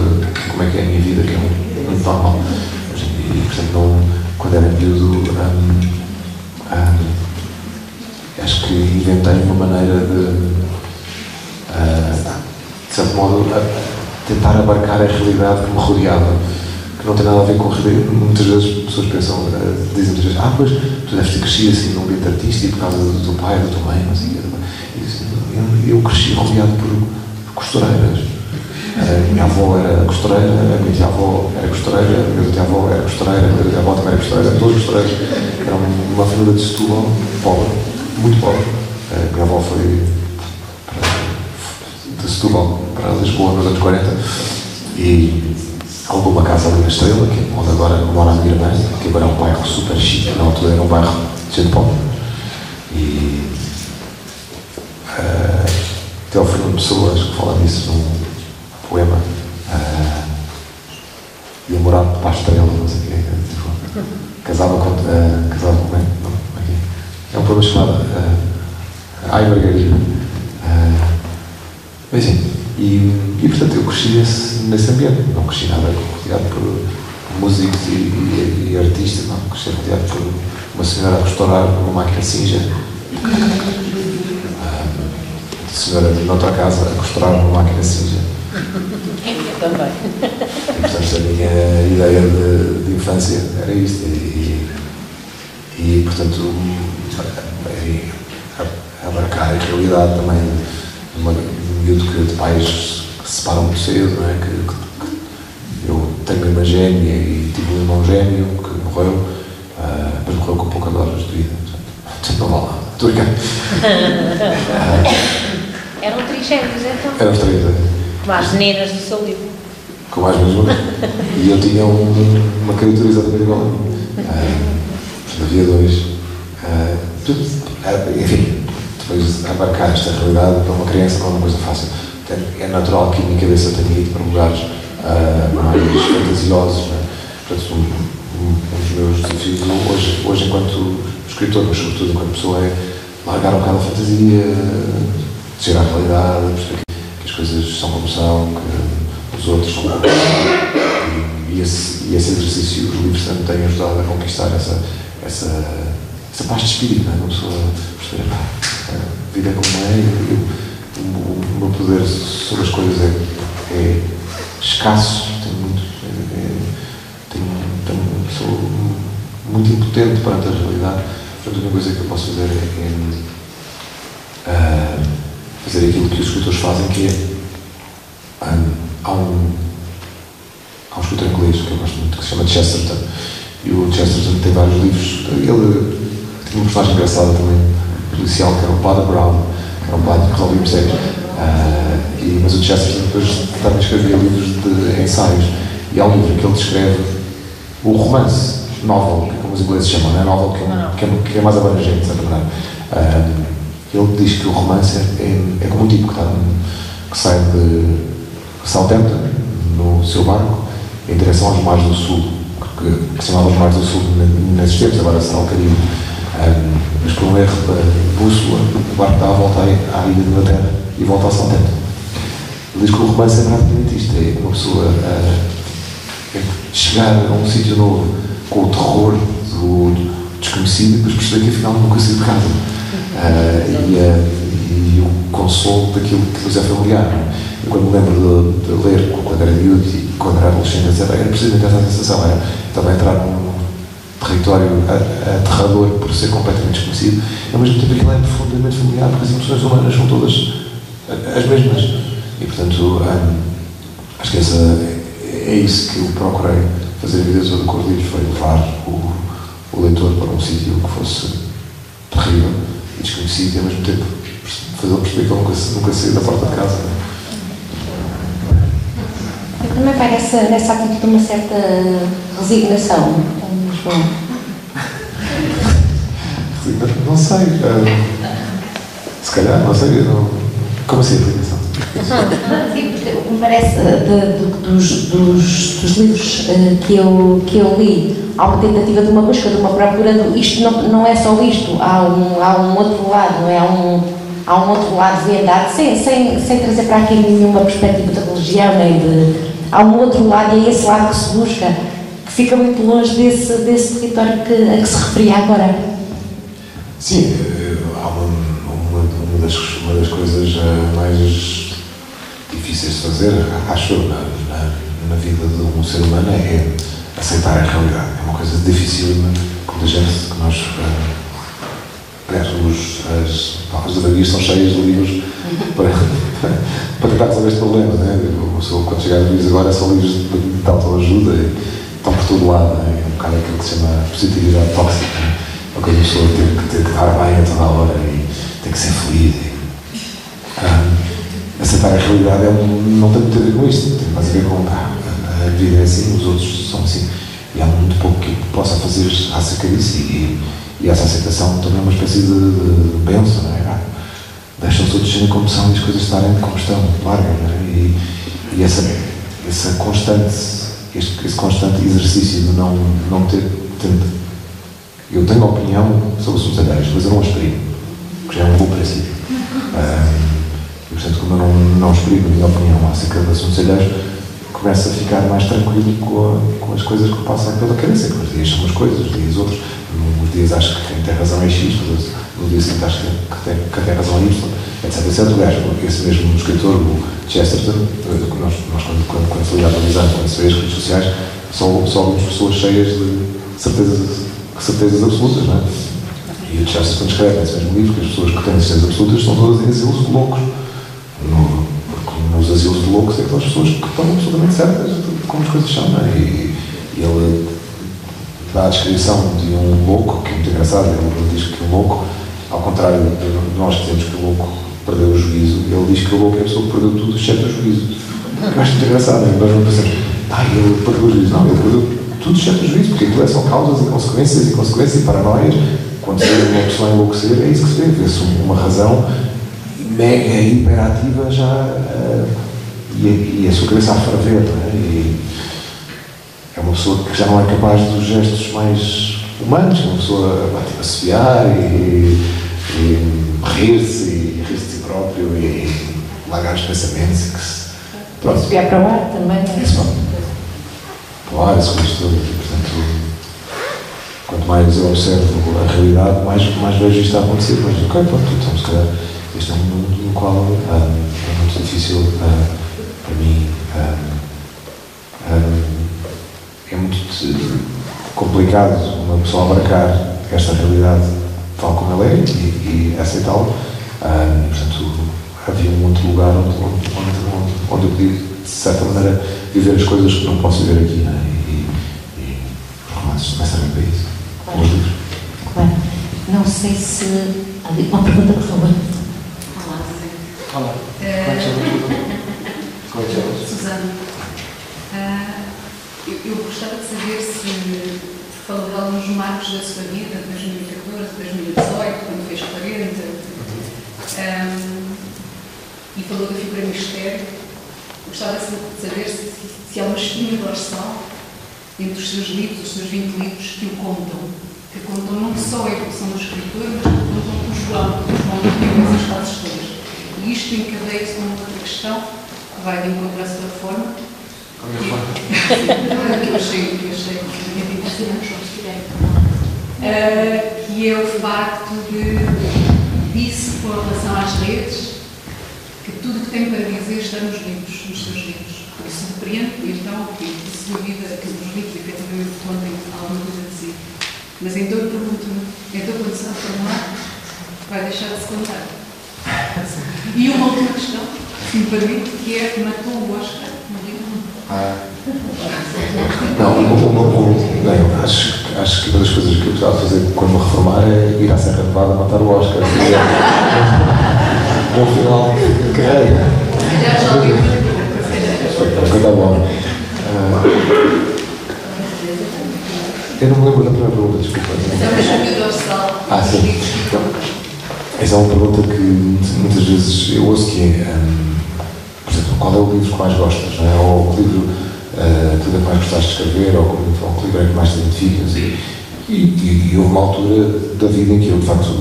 como é que é a minha vida, que é muito normal. E, portanto, quando era miúdo, acho que inventei uma maneira de certo modo, tentar abarcar a realidade que me rodeava, que não tem nada a ver com a realidade. Muitas vezes as pessoas pensam, dizem muitas vezes, pois, tu deves ter crescido assim num ambiente artístico por causa do teu pai, da tua mãe, não sei o quê. Eu cresci rodeado por costureiras. A minha avó era costureira, a minha tia-avó era costureira, a minha tia-avó era costureira, a minha tia-avó também era costureira, todas costureiras. Era uma família de Setúbal, pobre, muito pobre. A minha avó foi de Setúbal para Lisboa nos anos 40 e alugou uma casa ali na Estrela, que é onde agora mora a minha irmã, que agora é um bairro super chique, na altura era um bairro cheio de pobre. E até o Fernando Pessoa, acho que fala disso num poema, ia morar para a Estrela, não sei o quê, tipo, casava com bem, não, aqui. É um poema chamado Ai Margarida. Mas sim, e portanto eu cresci nesse ambiente, não cresci nada rodeado por músicos e artistas, não, cresci rodeado por uma senhora a costurar uma máquina cinza, senhora noutra casa a costurar uma máquina cinza. Eu também. E, portanto, a minha ideia de infância era isto. E portanto, abarcar a realidade também de um miúdo de pais que se separam muito cedo, não é? Que eu tenho uma irmã gêmea e tive um irmão gêmeo que morreu, mas morreu com poucas horas de vida. Portanto, não vá lá. Estou brincando. Eram trigêmeos, então? Eram três. Como as meninas do seu livro. Com mais menos e eu tinha uma criatura exatamente igual a mim. Havia dois. Enfim, depois abarcar esta realidade para uma criança não é uma coisa fácil. É natural que a minha cabeça tenha ido para lugares mais fantasiosos. Né? Portanto, um dos meus desafios hoje enquanto escritor, mas sobretudo enquanto pessoa, é largar um bocado a fantasia, descer à realidade, perceber que as coisas são como são, que os outros são como são. E esse exercício, os livros também têm ajudado a conquistar essa paz de espírito, não é? Uma pessoa perceber, a vida é como é, o meu poder sobre as coisas é escasso, tenho muito, sou muito impotente perante a realidade. Portanto, a única coisa que eu posso fazer é fazer aquilo que os escritores fazem, que é há um escritor inglês que eu gosto muito, que se chama Chesterton, e o Chesterton tem vários livros. Ele tinha uma personagem engraçada também, policial, que era o Padre Brown, que era um padre que resolvia mistérios, mas o Chesterton depois também escrevia livros de ensaios, e há um livro que ele descreve o romance, novel, que é como os ingleses chamam, não é? Novel, que é mais abrangente, de certa maneira. Ele diz que o romance é como um tipo que sai de Southampton no seu barco em direção aos mares do sul, que se chamava os mares do sul nesses tempos, agora será o Caribe. Mas por um erro da bússola, o barco dá a volta à ilha de Inglaterra e volta ao Southampton. Ele diz que o romance é praticamente isto, é uma pessoa chegar a um sítio novo com o terror do desconhecido e depois perceber que afinal nunca saiu de casa. E o consolo daquilo que nos é familiar. Eu, quando me lembro de ler, quando era miúdo e quando era adolescente, etc., era precisamente essa sensação. Era também entrar num território aterrador por ser completamente desconhecido. Ao mesmo tempo, aquilo é profundamente familiar, porque as emoções humanas são todas as mesmas. E, portanto, acho que é isso que eu procurei fazer a vida toda com os livros, foi levar o leitor para um sítio que fosse terrível e desconhecido, e ao mesmo tempo fazer-lo perceber que ele nunca saiu da porta de casa. Eu também vai nessa atitude de uma certa resignação, João. Não sei. Se calhar, não sei. Como assim a resignação? Sim, porque o que me parece dos livros que eu li, há uma tentativa de uma busca, de uma procura. Isto não é só isto, há um outro lado, não é? Há um outro lado de verdade, sem trazer para aqui nenhuma perspectiva de religião, nem de. Há um outro lado, e é esse lado que se busca, que fica muito longe desse território a que se referia agora. Sim, há uma das coisas mais difíceis de fazer, acho, na vida de um ser humano, é aceitar a realidade. É uma coisa dificílima, como a gente, que nós. As palavras da Bíblia são cheias de livros para tentar resolver este problema, né? Quando chegar aos livros agora são livros de autoajuda e estão por todo lado, né? É um bocado aquilo que se chama positividade tóxica, né? É uma coisa que a pessoa tem que estar bem a toda a hora e tem que ser feliz. Aceitar a realidade não tem muito a ver com isto, tem mais a ver com a vida é assim, os outros são assim, e há muito pouco que possa fazer acerca disso. E essa aceitação também é uma espécie de bênção, não é? Deixam os outros serem como são e as coisas estarem como estão, largam, não é? E esse constante exercício de não ter. Eu tenho opinião sobre assuntos alheios, mas eu não exprimo, que já é um bom princípio. E portanto, como eu não exprimo a minha opinião acerca de assuntos alheios, começo a ficar mais tranquilo com as coisas que passam pela cabeça, que os dias são umas coisas, os dias outros. Uns dias acho que quem tem razão é X, mas no dia seguinte acho que tem razão é Y, etc. Esse mesmo escritor, o Chesterton, nós quando se liga à televisão, quando se vê as redes sociais, são pessoas cheias de certezas absolutas, não é? E o Chesterton escreve nesse mesmo livro que as pessoas que têm certezas absolutas são todas em asilos de loucos. Porque nos asilos de loucos é aquelas pessoas que estão absolutamente certas de como as coisas são, não é? E ele dá a descrição de um louco, que é muito engraçado. Ele diz que o louco, ao contrário de nós que dizemos que o louco perdeu o juízo, ele diz que o louco é a pessoa que perdeu tudo, exceto o juízo. Eu acho muito engraçado, né? Nós não pensamos, ele perdeu o juízo. Não, ele perdeu tudo, exceto o juízo, porque aquilo são causas e consequências e paranoias. Quando se vê uma pessoa enlouquecer, é isso que se vê. Vê-se uma razão mega hiperativa já e a sua cabeça a ferver, não é? E é uma pessoa que já não é capaz dos gestos mais humanos, é uma pessoa a assobiar e rir-se de si próprio e largar os pensamentos. Pronto. Assobiar para o ar também, não é? Isso, claro, isso coisa tudo. Portanto, quanto mais eu observo a realidade, mais vejo isto a acontecer. Mas, ok, pronto, então se calhar este é um mundo no qual é muito difícil para mim. É muito complicado uma pessoa abarcar esta realidade tal como ela é e aceitá-la. Portanto, havia um outro lugar onde eu podia, de certa maneira, viver as coisas que não posso viver aqui, não é? E os romances também servem para isso. Claro. Os livros. Claro. Não sei se... Uma pergunta, por favor. Olá. Como é que chamas? Susana. Eu gostava de saber se falou de alguns marcos da sua vida, de 2014, 2018, quando fez 40, e falou da figura mistério. Eu gostava de saber se há uma espinha dorsal entre os seus livros, os seus 20 livros, que o contam. Que contam não só a evolução do escritor, mas que contam o João que tem essas fases todas. E isto encadeia-se com uma outra questão, que vai de encontro à sua forma. Que eu achei que é o facto de disse com relação às redes que tudo que tem para dizer está nos livros, nos seus livros. Isso surpreende, então, que a sua vida, que os livros efetivamente contem alguma coisa de si. Mas então eu pergunto-me, então quando se reformar, vai deixar de se contar. E uma última questão, se me permite, que é que matou o Oscar no livro. Não, acho que uma das coisas que eu gostava de fazer quando me reformar é ir à Serra Nevada matar o Oscar. Bom final de carreira. Coisa boa. Eu não me lembro da primeira pergunta, desculpa. Sim. Essa é uma pergunta que muitas vezes eu ouço que é, por exemplo, qual é o livro que mais gostas, não é? Ou o livro que mais gostaste de escrever, ou que livro é que mais te identificas. E houve uma altura da vida em que eu, de facto,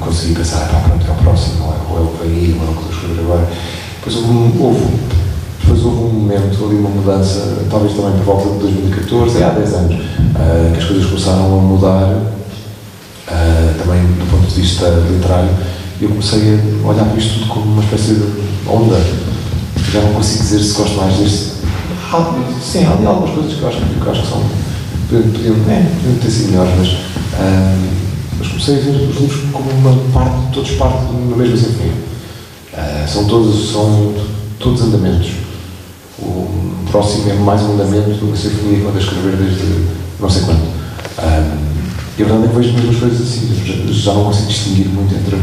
consegui pensar, pronto, é o próximo, ou é o que vem aí, ou é o que eu estou a escrever agora. Depois houve um momento ali, uma mudança, talvez também por volta de 2014, há 10 anos, que as coisas começaram a mudar, também do ponto de vista literário, e eu comecei a olhar para isto tudo como uma espécie de onda. Já não consigo dizer se gosto mais deste. Sim, há ali algumas coisas que eu acho que são. Podiam ter sido melhores, mas comecei a ver os livros como uma parte, todos parte da mesma sinfonia. São todos andamentos. O próximo é mais um andamento da sinfonia que ando a escrever desde não sei quando. E a verdade é que vejo as mesmas coisas assim. Já não consigo distinguir muito entre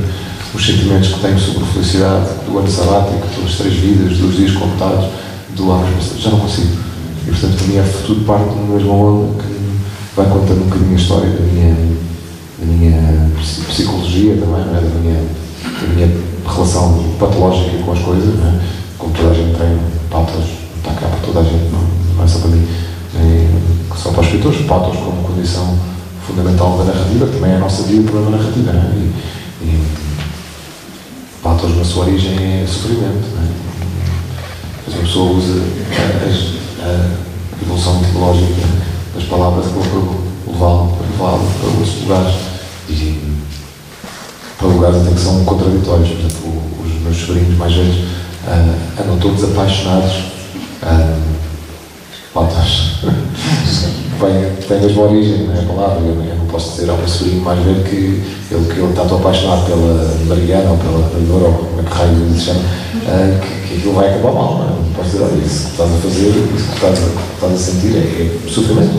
os sentimentos que tenho sobre a felicidade, do ano sabático, das 3 vidas, dos dias contados, do ano. Já não consigo. E portanto, para mim é tudo parte de uma mesma onda que vai contando um bocadinho a história da minha psicologia também, não é? da minha relação patológica com as coisas, não é? Como toda a gente tem pautas, está cá para toda a gente, não é só para mim, só para os escritores, pautas como condição fundamental da narrativa, que também é a nossa vida, o problema narrativa, não é? E pautas na sua origem é sofrimento, não é? Mas uma pessoa usa a evolução etimológica das palavras para levá-lo para outros lugares, e para lugares até que são contraditórios. Por exemplo, os meus sobrinhos mais velhos andam todos apaixonados, pautas tem a mesma origem, não é? A palavra. Eu não posso dizer ao meu sobrinho mais velho que ele está tão apaixonado pela Mariana ou pela Leonor, ou como é que raio se chama, que aquilo vai acabar mal, não é? Não posso dizer, olha, isso que estás a fazer, isso que estás a sentir é sofrimento.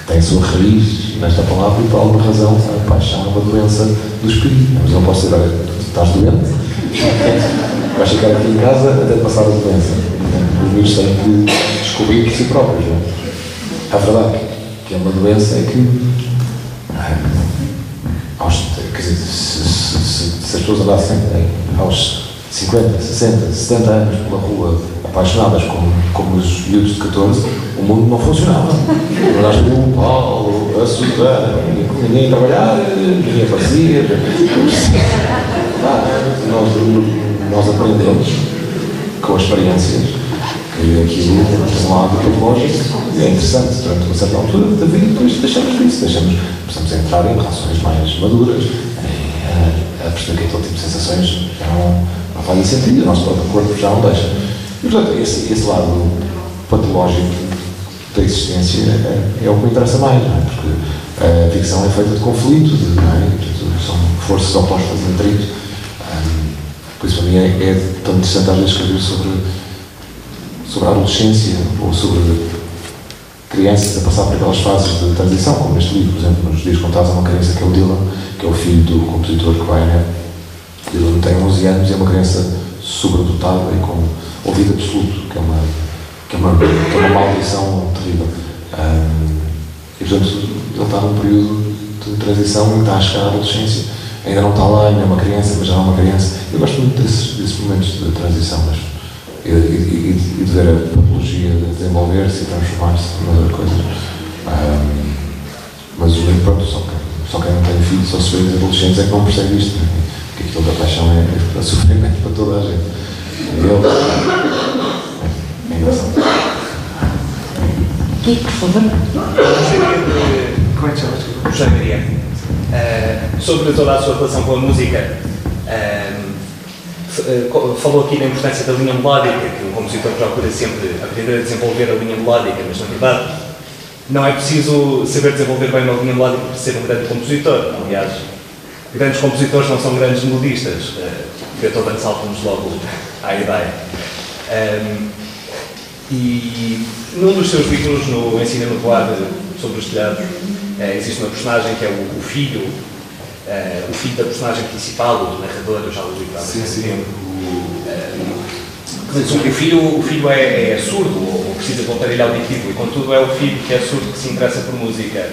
Tem a sua raiz nesta palavra e por alguma razão a paixão é uma doença do espírito. Mas não posso dizer, olha, tu estás doente, vais ficar aqui em casa até passar a doença. Os miúdos têm que descobrir por si próprios, não é? A verdade que é uma doença é que, quer dizer, se as pessoas andassem aos 50, 60, 70 anos pela rua apaixonadas como os miúdos de 14, o mundo não funcionava. Nós tínhamos o Paulo, a Susana, ninguém ia trabalhar, ninguém aparecia. Nós aprendemos com experiências que aquilo tem um lado patológico é interessante durante uma certa altura da vida, e depois deixamos disso, começamos a entrar em relações mais maduras, a perceber que aquele tipo de sensações já não fazem sentido, o nosso próprio corpo já não deixa. E portanto, esse lado patológico da existência é o que me interessa mais, não é? Porque a ficção é feita de conflito, não é? São forças opostas em atritos. Por isso, para mim, é tão interessante às vezes escrever sobre a adolescência ou sobre crianças a passar por aquelas fases de transição, como neste livro, por exemplo, nos Dias Contados, há uma criança que é o Dylan, que é o filho do compositor que vai, né? Dylan tem 11 anos e é uma criança sobredotada e com ouvido absoluto, que é uma maldição terrível. E, portanto, ele está num período de transição em que está a chegar à adolescência. Ainda não está lá, ainda é uma criança, mas já é uma criança. Eu gosto muito desses momentos de transição, mas e de ver a patologia de desenvolver-se e transformar-se em outra coisa. Mas o livro, pronto, só quem não tem filhos, só se vê os adolescentes é que não percebe isto, né? Que aquilo da paixão é sofrimento para toda a gente. E ele... É engraçado. Aqui, por favor. Como é que chamas? José Maria. Sobre toda a sua relação com a música, falou aqui da importância da linha melódica, que um compositor procura sempre aprender a desenvolver a linha melódica, mas na verdade não é preciso saber desenvolver bem uma linha melódica para ser um grande compositor. Aliás, grandes compositores não são grandes melodistas. Beethoven salta-nos logo à ideia. E num dos seus livros, no Ensina no Voar, sobre os telhados, existe uma personagem que é o filho da personagem principal, o narrador. Eu já o li há bastante tempo. O filho é surdo ou precisa de um aparelho auditivo, e contudo é o filho que é surdo que se interessa por música.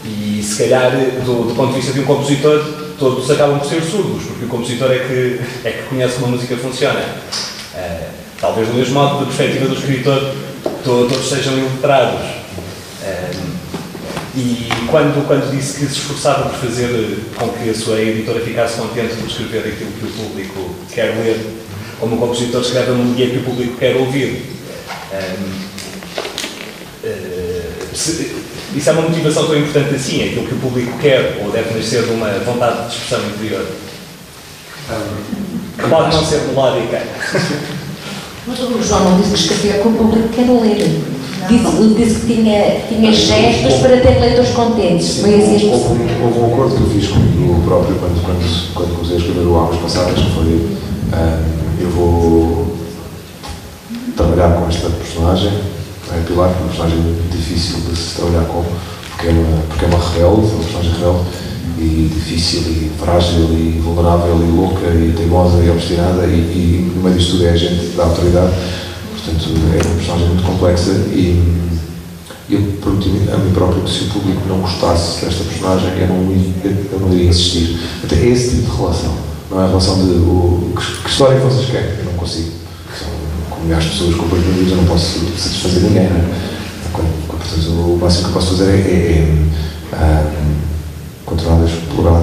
E se calhar, do ponto de vista de um compositor, todos acabam por ser surdos, porque o compositor é que conhece como a música funciona. Talvez do mesmo modo, da perspectiva do escritor, todos sejam iletrados. E quando disse que se esforçava por fazer com que a sua editora ficasse contente por escrever aquilo que o público quer ler, como um compositor escreve a melodia que o público quer ouvir, isso é uma motivação tão importante assim, aquilo que o público quer, ou deve nascer de uma vontade de expressão interior. Pode não ser melódica. Mas o João não disse que escrevia com o público que quer ler. Disse que tinha gestos para ter leitores contentes. Foi assim a expressão. Houve um acordo que eu fiz comigo próprio quando comecei a escrever o Águas Passadas, que foi eu vou trabalhar com esta personagem, é Pilar, que é uma personagem muito difícil de se trabalhar com, porque é uma rebelde, uma personagem rebelde, e difícil, e frágil, e vulnerável, e louca, e teimosa, e obstinada, e no meio disto tudo é agente da autoridade. Portanto, é uma personagem muito complexa, e eu prometi a mim próprio que se o público não gostasse desta personagem, eu não iria insistir. Até é esse tipo de relação, não é a relação de que história vocês querem, eu não consigo. Como milhares de pessoas com oportunidades, eu não posso satisfazer ninguém, não é? Portanto, o máximo que eu posso fazer é continuar a explorar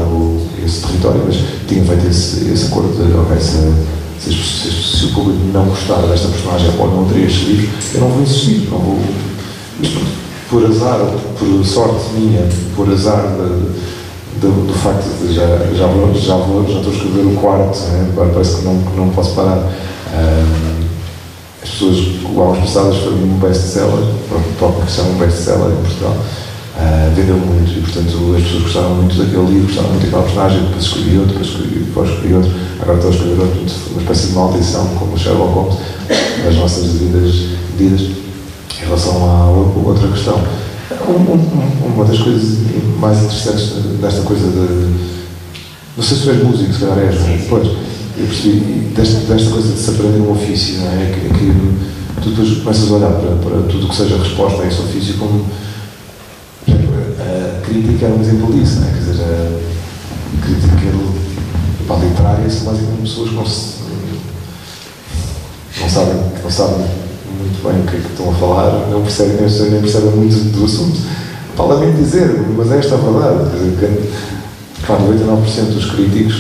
esse território, mas tinha feito esse acordo de, ok, se o público não gostar desta personagem ou não teria estes livros, eu não vou insistir, não vou. Mas por azar, por sorte minha, por azar do facto de já estou a escrever o quarto, né? Parece que não posso parar. As pessoas, o Águas Passadas foi um best-seller, próprio que chama um best-seller em Portugal. Vendeu muito e, portanto, as pessoas gostaram muito daquele livro, gostaram muito daquela personagem, depois escrevi outro, depois escrevi outro, agora estou a escrever outro, uma espécie de maldição, como o Sherlock Holmes, das nossas devidas medidas. Em relação à outra questão, uma das coisas mais interessantes desta coisa de... Não sei se tu és músico, se calhar és, pois, eu percebi desta coisa de se aprender um ofício, não é? Que tu depois começas a olhar para tudo o que seja resposta a esse ofício como... A crítica é um exemplo disso, não é? Quer dizer, a crítica para a literária são basicamente pessoas que não sabem muito bem o que é que estão a falar, nem percebem muito do assunto. Lamento dizer, mas esta é a verdade. Quer dizer, claro, 99% dos críticos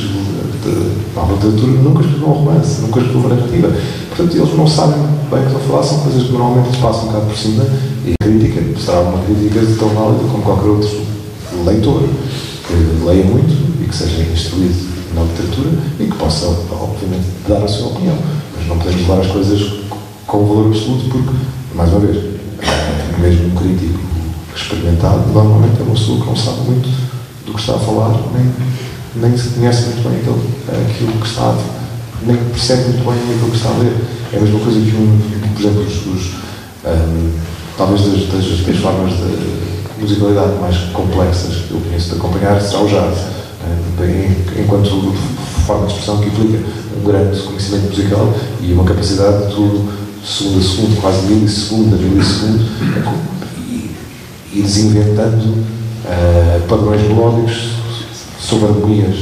da literatura nunca escreveram um romance, nunca escreveram narrativa. Portanto, eles não sabem bem o que estão a falar, são coisas que normalmente se passam um bocado por cima, e a crítica será uma crítica tão válida como qualquer outro leitor, que leia muito e que seja instruído na literatura e que possa, obviamente, dar a sua opinião. Mas não podemos levar as coisas com valor absoluto, porque mais uma vez, mesmo um crítico experimentado, normalmente é uma pessoa que não sabe muito do que está a falar, nem se conhece muito bem aquilo que está, nem percebe muito bem aquilo que está a ler. É a mesma coisa que, por exemplo, talvez das formas de musicalidade mais complexas que eu conheço de acompanhar será o jazz, enquanto forma de expressão que implica um grande conhecimento musical e uma capacidade de segundo a segundo, quase milissegundo a milissegundo, e desinventando padrões melódicos sobre harmonias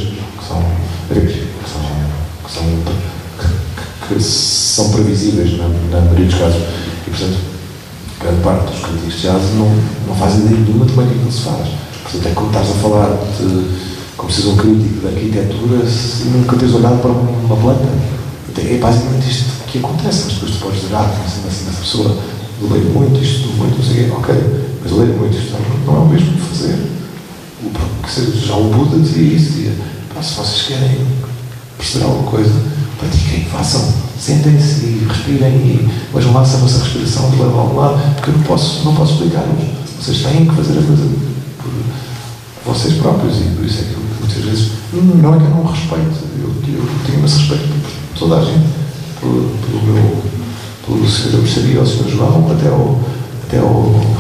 que são previsíveis na maioria dos casos. E, portanto, grande parte dos críticos de jazz não fazem ideia nenhuma de como é que aquilo se faz. Portanto, é como estás a falar como se um crítico de arquitetura se nunca tens olhado para uma planta. É basicamente isto que acontece, mas depois tu podes dizer, essa pessoa leio muito, isto muito, não sei o quê, ok, mas leio muito, isto não é o mesmo que fazer. Já o Buda dizia isso, dizia, se vocês querem perceber alguma coisa, pratiquem, façam, sentem-se e respirem e vejam lá se a vossa respiração te leva a algum lado, porque eu não posso explicar-vos. Vocês têm que fazer a coisa por vocês próprios, e por isso é que muitas vezes não é que eu não respeito, eu tenho esse respeito por toda a gente, pelo Sr. Merceria, ao Sr. João, até ao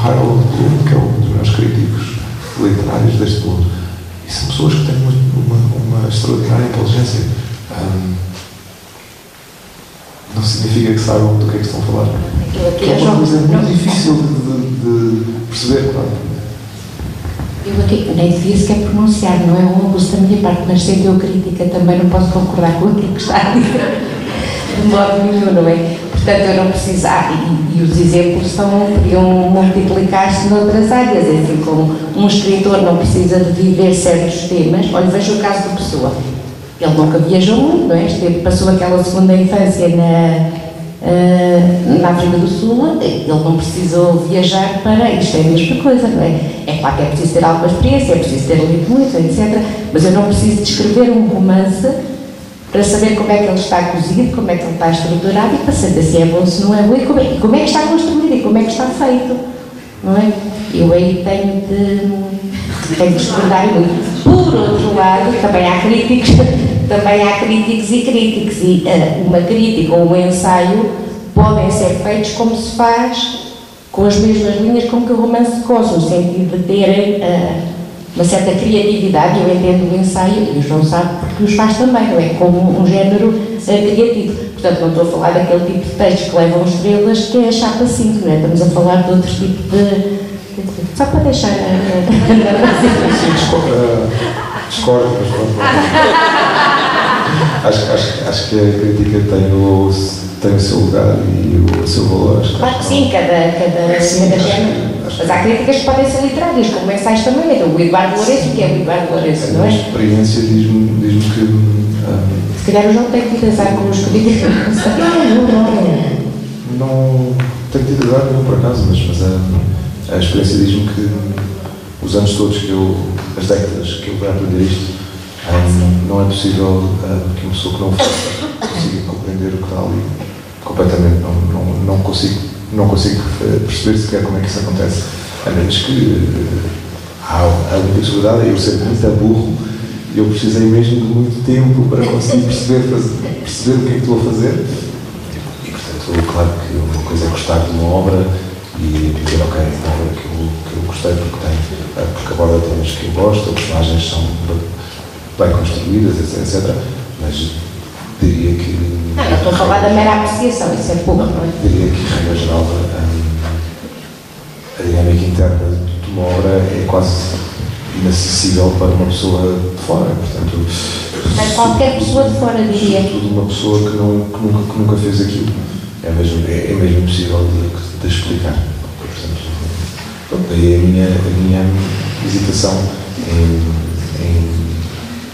Harold Bloom, que é um dos meus críticos literários deste mundo. E são pessoas que têm uma extraordinária inteligência. Não significa que saibam do que é que estão a falar. É uma coisa muito difícil de perceber, claro. Eu aqui nem disse que é pronunciar, não é um abuso da minha parte, mas sendo eu crítica também não posso concordar com aquilo que está a dizer de modo nenhum, não é? Portanto, eu não preciso. E os exemplos podiam multiplicar-se noutras áreas, é assim como um escritor não precisa de viver certos temas. Olha, veja o caso do Pessoa. Ele nunca viajou muito, não é? Passou aquela segunda infância na África do Sul, ele não precisou viajar para isto, é a mesma coisa, não é? É claro que é preciso ter alguma experiência, é preciso ter lido muito, etc. Mas eu não preciso descrever um romance para saber como é que ele está cozido, como é que ele está estruturado e para saber se é bom, se não é bom e como é que está construído e como é que está feito, não é? Eu aí tenho de estudar muito. Por outro lado, também há críticos e críticos, e uma crítica ou um ensaio podem ser feitos como se faz, com as mesmas linhas como que o romance de Cosmo, no sentido de terem uma certa criatividade. Eu entendo o ensaio, e o João sabe porque os faz também, não é? Como um género criativo. Portanto, não estou a falar daquele tipo de textos que levam estrelas, que é a chapa 5, não é? Estamos a falar de outro tipo de... Só para deixar... Discordo, mas pronto. Acho que a crítica tem o seu lugar e o seu valor. Claro que sim, cada género. Mas há críticas que podem ser literárias, como ensaios também. O Eduardo Lourenço, que é o Eduardo Lourenço, não é? A experiência diz-me que... Se calhar eu não tenho que usar com os críticos. Não tenho tido azar nenhum, por acaso, mas a experiência diz-me que os anos todos as décadas que eu vou aprender isto, não é possível que uma pessoa que não faça consiga compreender o que está ali completamente. Não consigo perceber sequer como é que isso acontece, a menos que há muita possibilidade. Eu ser muito burro, eu precisei mesmo de muito tempo para conseguir perceber o que é que estou a fazer. E portanto, claro que uma coisa é gostar de uma obra e dizer, ok, é uma obra que eu gostei porque aborda temas que eu gosto, as personagens são bem construídas, etc. Mas diria que... Não, eu estou a falar da mera apreciação, isso é pouco, não é? Diria que, em regra geral, a dinâmica interna de uma obra é quase inacessível para uma pessoa de fora, portanto... Mas qualquer pessoa de fora, diria. Sobretudo uma pessoa que nunca fez aquilo. É mesmo impossível de explicar. Portanto, daí a minha hesitação em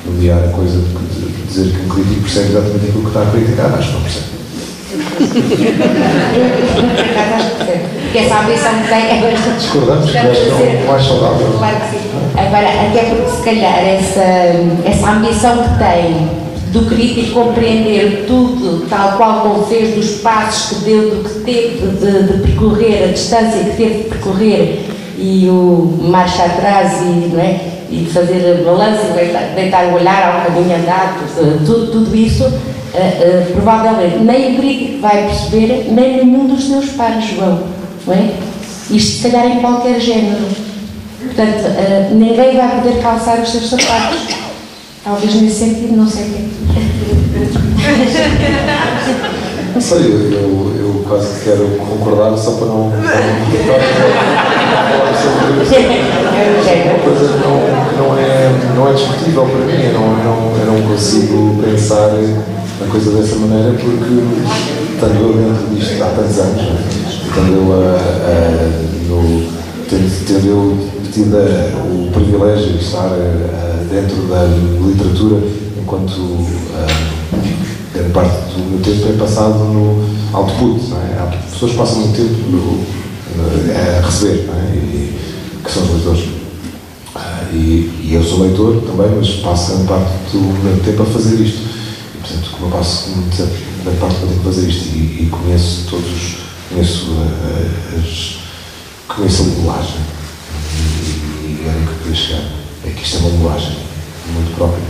nomear a coisa de dizer que um crítico percebe exatamente aquilo que está a criticar. Acho que não percebe. Porque essa ambição que tem é bastante... Discordamos, que acho que é o mais saudável. Claro que sim. Agora, até porque se calhar essa ambição que tem do crítico compreender tudo tal qual como fez, dos passos que deu, do que teve de percorrer, a distância que teve de percorrer e o marcha atrás não é? E fazer balanço, deitar o olhar ao caminho andado, tudo isso, provavelmente nem o crítico vai perceber, nem nenhum dos seus pares, João, não é? Isto se calhar em qualquer género. Portanto, ninguém vai poder calçar os seus sapatos. Talvez nesse sentido, não sei o quê. Não sei, eu quase que quero concordar só para não falar sobre isso. É uma coisa que não é discutível para mim. Eu não consigo pensar na coisa dessa maneira porque estando eu dentro disto há tantos anos, tendo eu tido o privilégio de estar dentro da literatura enquanto grande parte do meu tempo é passado no output, não é? As pessoas passam muito tempo a receber, não é? Que são os leitores. E eu sou leitor também, mas passo grande parte do meu tempo a fazer isto. E, portanto, como eu passo grande parte do meu tempo a fazer isto e conheço conheço a linguagem e era que eu queria chegar. É que isto é uma linguagem muito própria.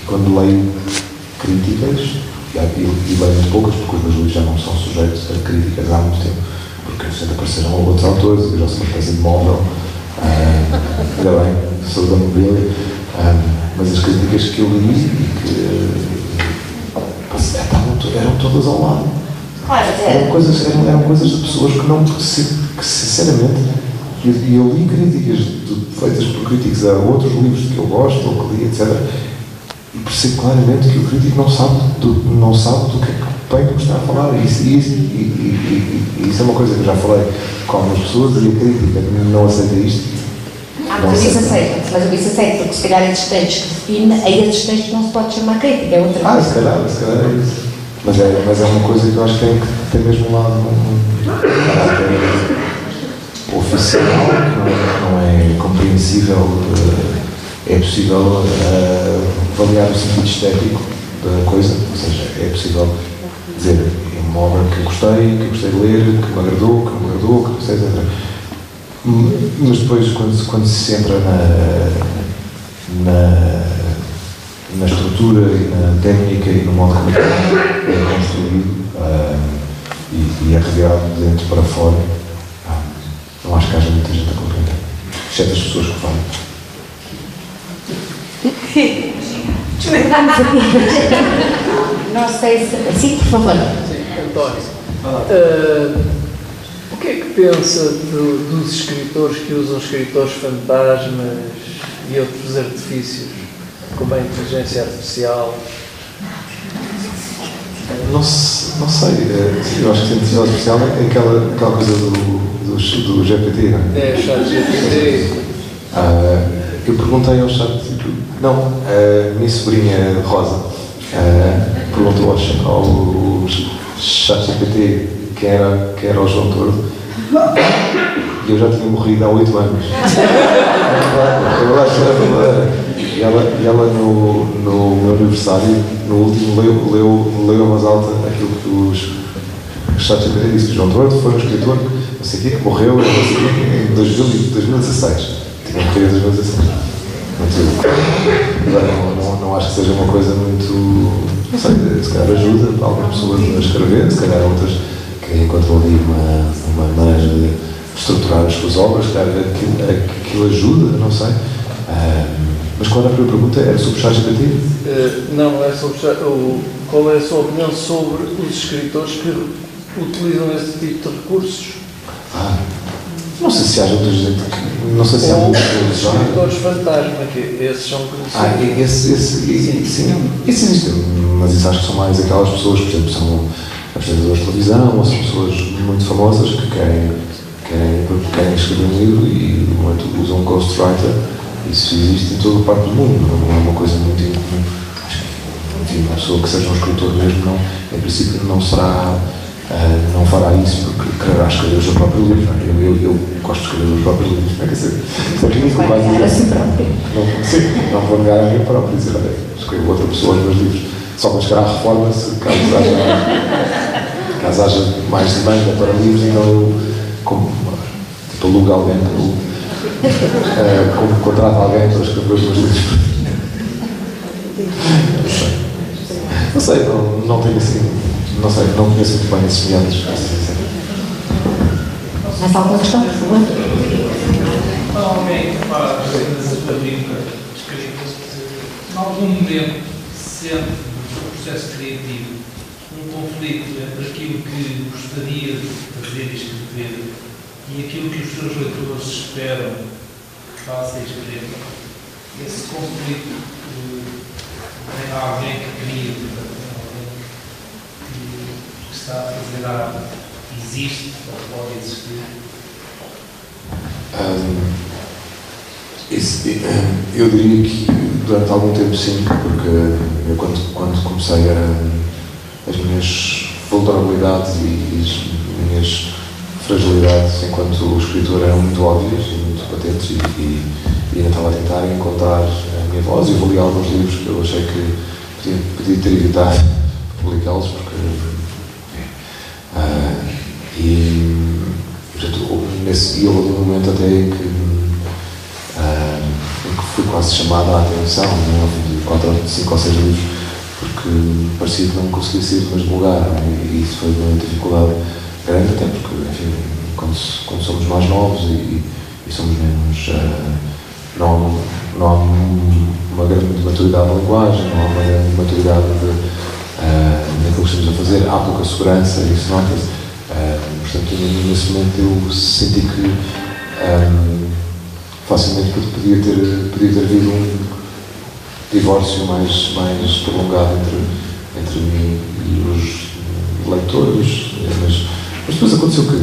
E quando leio críticas, e leio muito poucas, porque os meus livros já não são sujeitos a críticas há muito tempo, porque sempre apareceram outros autores, eu já sou uma espécie de móvel, ainda bem, sou da mobília, mas as críticas que eu li eram todas ao lado. Eram coisas de pessoas que sinceramente, e eu li críticas feitas por críticos a outros livros que eu gosto ou que li, etc. E percebo claramente que o crítico não sabe do que é que bem que está a falar. E isso é uma coisa que eu já falei com algumas pessoas e a crítica não aceita isto. Mas isso aceita, porque se calhar esses textos que define, a esses textos não se pode chamar crítica, é outra coisa. Se calhar é isso. Mas é uma coisa que eu acho que tem mesmo um lado oficial, que não é compreensível. É possível avaliar o sentido estético da coisa, ou seja, é possível dizer é uma obra que eu gostei de ler, que me agradou, que gostei, etc. Mas depois, quando se entra na estrutura e na técnica e no modo como é construído e é revirado de dentro para fora, não acho que haja muita gente a compreender, exceto as pessoas que falam. Não sei se... Sim, por favor. Sim, António. O que é que pensa dos escritores que usam escritores fantasmas e outros artifícios, como a inteligência artificial? Não sei. Eu acho que a inteligência artificial é aquela coisa do GPT, não é? É, o chat GPT. Eu perguntei ao chat, não, a minha sobrinha Rosa perguntou ao chat GPT quem era o João Tordo e eu já tinha morrido há 8 anos. Eu acho que era verdade. E ela no meu aniversário, no último, leu a voz alta aquilo que o chat GPT disse, que o João Tordo foi um escritor, não sei o quê, que morreu em 2016. Tinha morrido em 2016. Não acho que seja uma coisa muito, não sei, se calhar ajuda algumas pessoas a escrever, se calhar outras que encontram ali uma maneira de estruturar as suas obras, se calhar aquilo ajuda, não sei. Mas qual era a primeira pergunta? Era sobre o ChatGPT? Não, é sobre qual é a sua opinião sobre os escritores que utilizam esse tipo de recursos? Não sei se há outra gente que... Não sei se há muitos escritores fantasma, que esses são conhecidos. Sim, isso existe. Mas isso acho que são mais aquelas pessoas, por exemplo, são apresentadores de televisão, ou são pessoas muito famosas que querem escrever um livro e no momento usam um ghostwriter. Isso existe em toda a parte do mundo, não é uma coisa muito incomum. Acho que uma pessoa que seja um escritor mesmo, em princípio não fará isso porque quererá escrever o seu próprio livro. Eu gosto de escrever os próprios livros, não é que ser. Sim, Sim, não vou negar a mim próprio, dizer, olha, escrevo outra pessoa nos meus livros. Só para chegar à reforma, caso haja mais demanda para livros, então eu, tipo, alugo alguém, contrato alguém para escrever os meus livros. Não sei, não tenho assim, não sei, não conheço muito bem esses meandros. Mais alguma questão, por favor? Alguém que faz a vida escritas, em algum momento sente no processo criativo um conflito entre aquilo que gostaria de fazer e escrever e aquilo que os seus leitores esperam que faça e escreva. Esse conflito tem alguém que cria, alguém que está a fazer arte, existe ou pode existir? Eu diria que durante algum tempo sim, porque eu quando comecei as minhas vulnerabilidades e as minhas fragilidades enquanto escritor eram muito óbvias e muito patentes e ainda estava a tentar encontrar a minha voz e eu li alguns livros que eu achei que podia ter evitado publicá-los porque e houve um momento até em que fui quase chamada a atenção, né, ao fim de 4 ou 5 ou 6 livros, porque parecia que não conseguia ser mais vulgar, né, e isso foi uma dificuldade grande, até porque, enfim, quando somos mais novos e somos menos, não há uma grande maturidade na linguagem, não há uma grande maturidade naquilo que estamos a fazer, há pouca segurança, isso nota-se. Portanto, nesse momento eu senti que facilmente podia ter havido um divórcio mais prolongado entre mim e os leitores, mas depois aconteceu que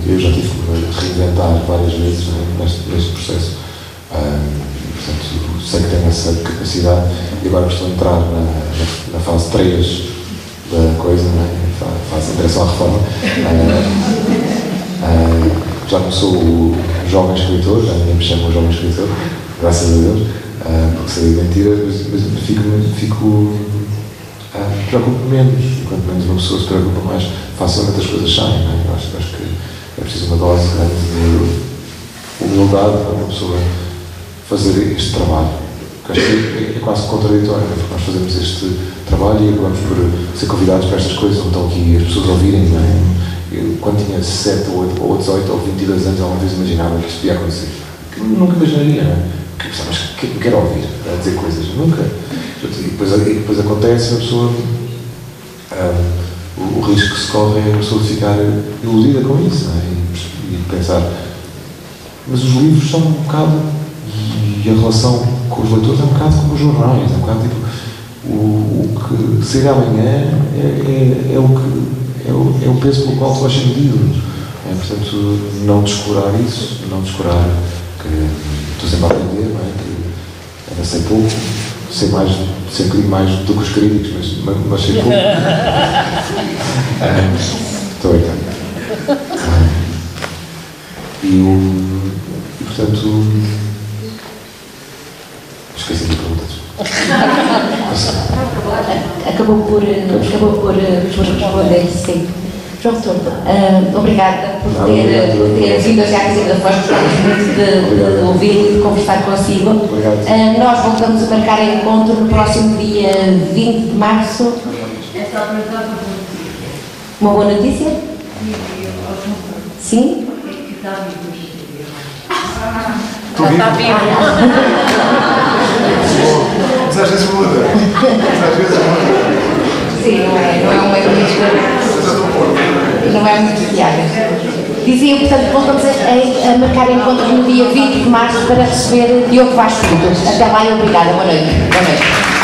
eu já tive que me reinventar várias vezes, né, neste processo. Portanto, sei que tenho essa capacidade e agora estou a entrar na fase 3 da coisa, né? Fase em direção à reforma. Já não sou o jovem escritor, já ninguém me chama o jovem escritor, graças a Deus, porque seria mentira, mas preocupo menos, enquanto menos uma pessoa se preocupa mais, facilmente as coisas saem, né? Eu acho que é preciso uma dose grande de humildade para uma pessoa fazer este trabalho. Acho que é quase contraditório, né? Porque nós fazemos este trabalho e acabamos por ser convidados para estas coisas, não estão aqui as pessoas ouvirem, não é? Eu, quando tinha 7 ou 18 ou 22 anos, alguma vez imaginava que isto podia acontecer. Que nunca imaginaria, não é? Mas que me quero ouvir a dizer coisas? Nunca. E depois acontece, a pessoa. O risco que se corre é a pessoa ficar iludida com isso, não é? E pensar. Mas os livros são um bocado. E a relação com os leitores é um bocado como os jornais, é um bocado tipo. O que sair amanhã é o peso pelo qual tu vais ser medido. Portanto, não descurar isso, não descurar que estou sempre a aprender, não é? Que ainda sei pouco, sei um bocadinho mais do que os críticos, mas sei pouco. Estou a brincar. E portanto, esqueci de perguntas. Acabou por responder, sim. João Torto, obrigada por ter vindo aqui à Casa da Voz, gostamos muito de ouvi-lo e de conversar consigo. Nós voltamos a marcar encontro no próximo dia 20 de março. Uma boa notícia? Sim? Está vivo. Mas às vezes muda. Sim, não é uma não é muito fiável. Dizia, portanto, voltamos a marcar encontros no dia 20 de março para receber Diogo Vaz Pinto. Até lá e obrigada. Boa noite. Boa noite.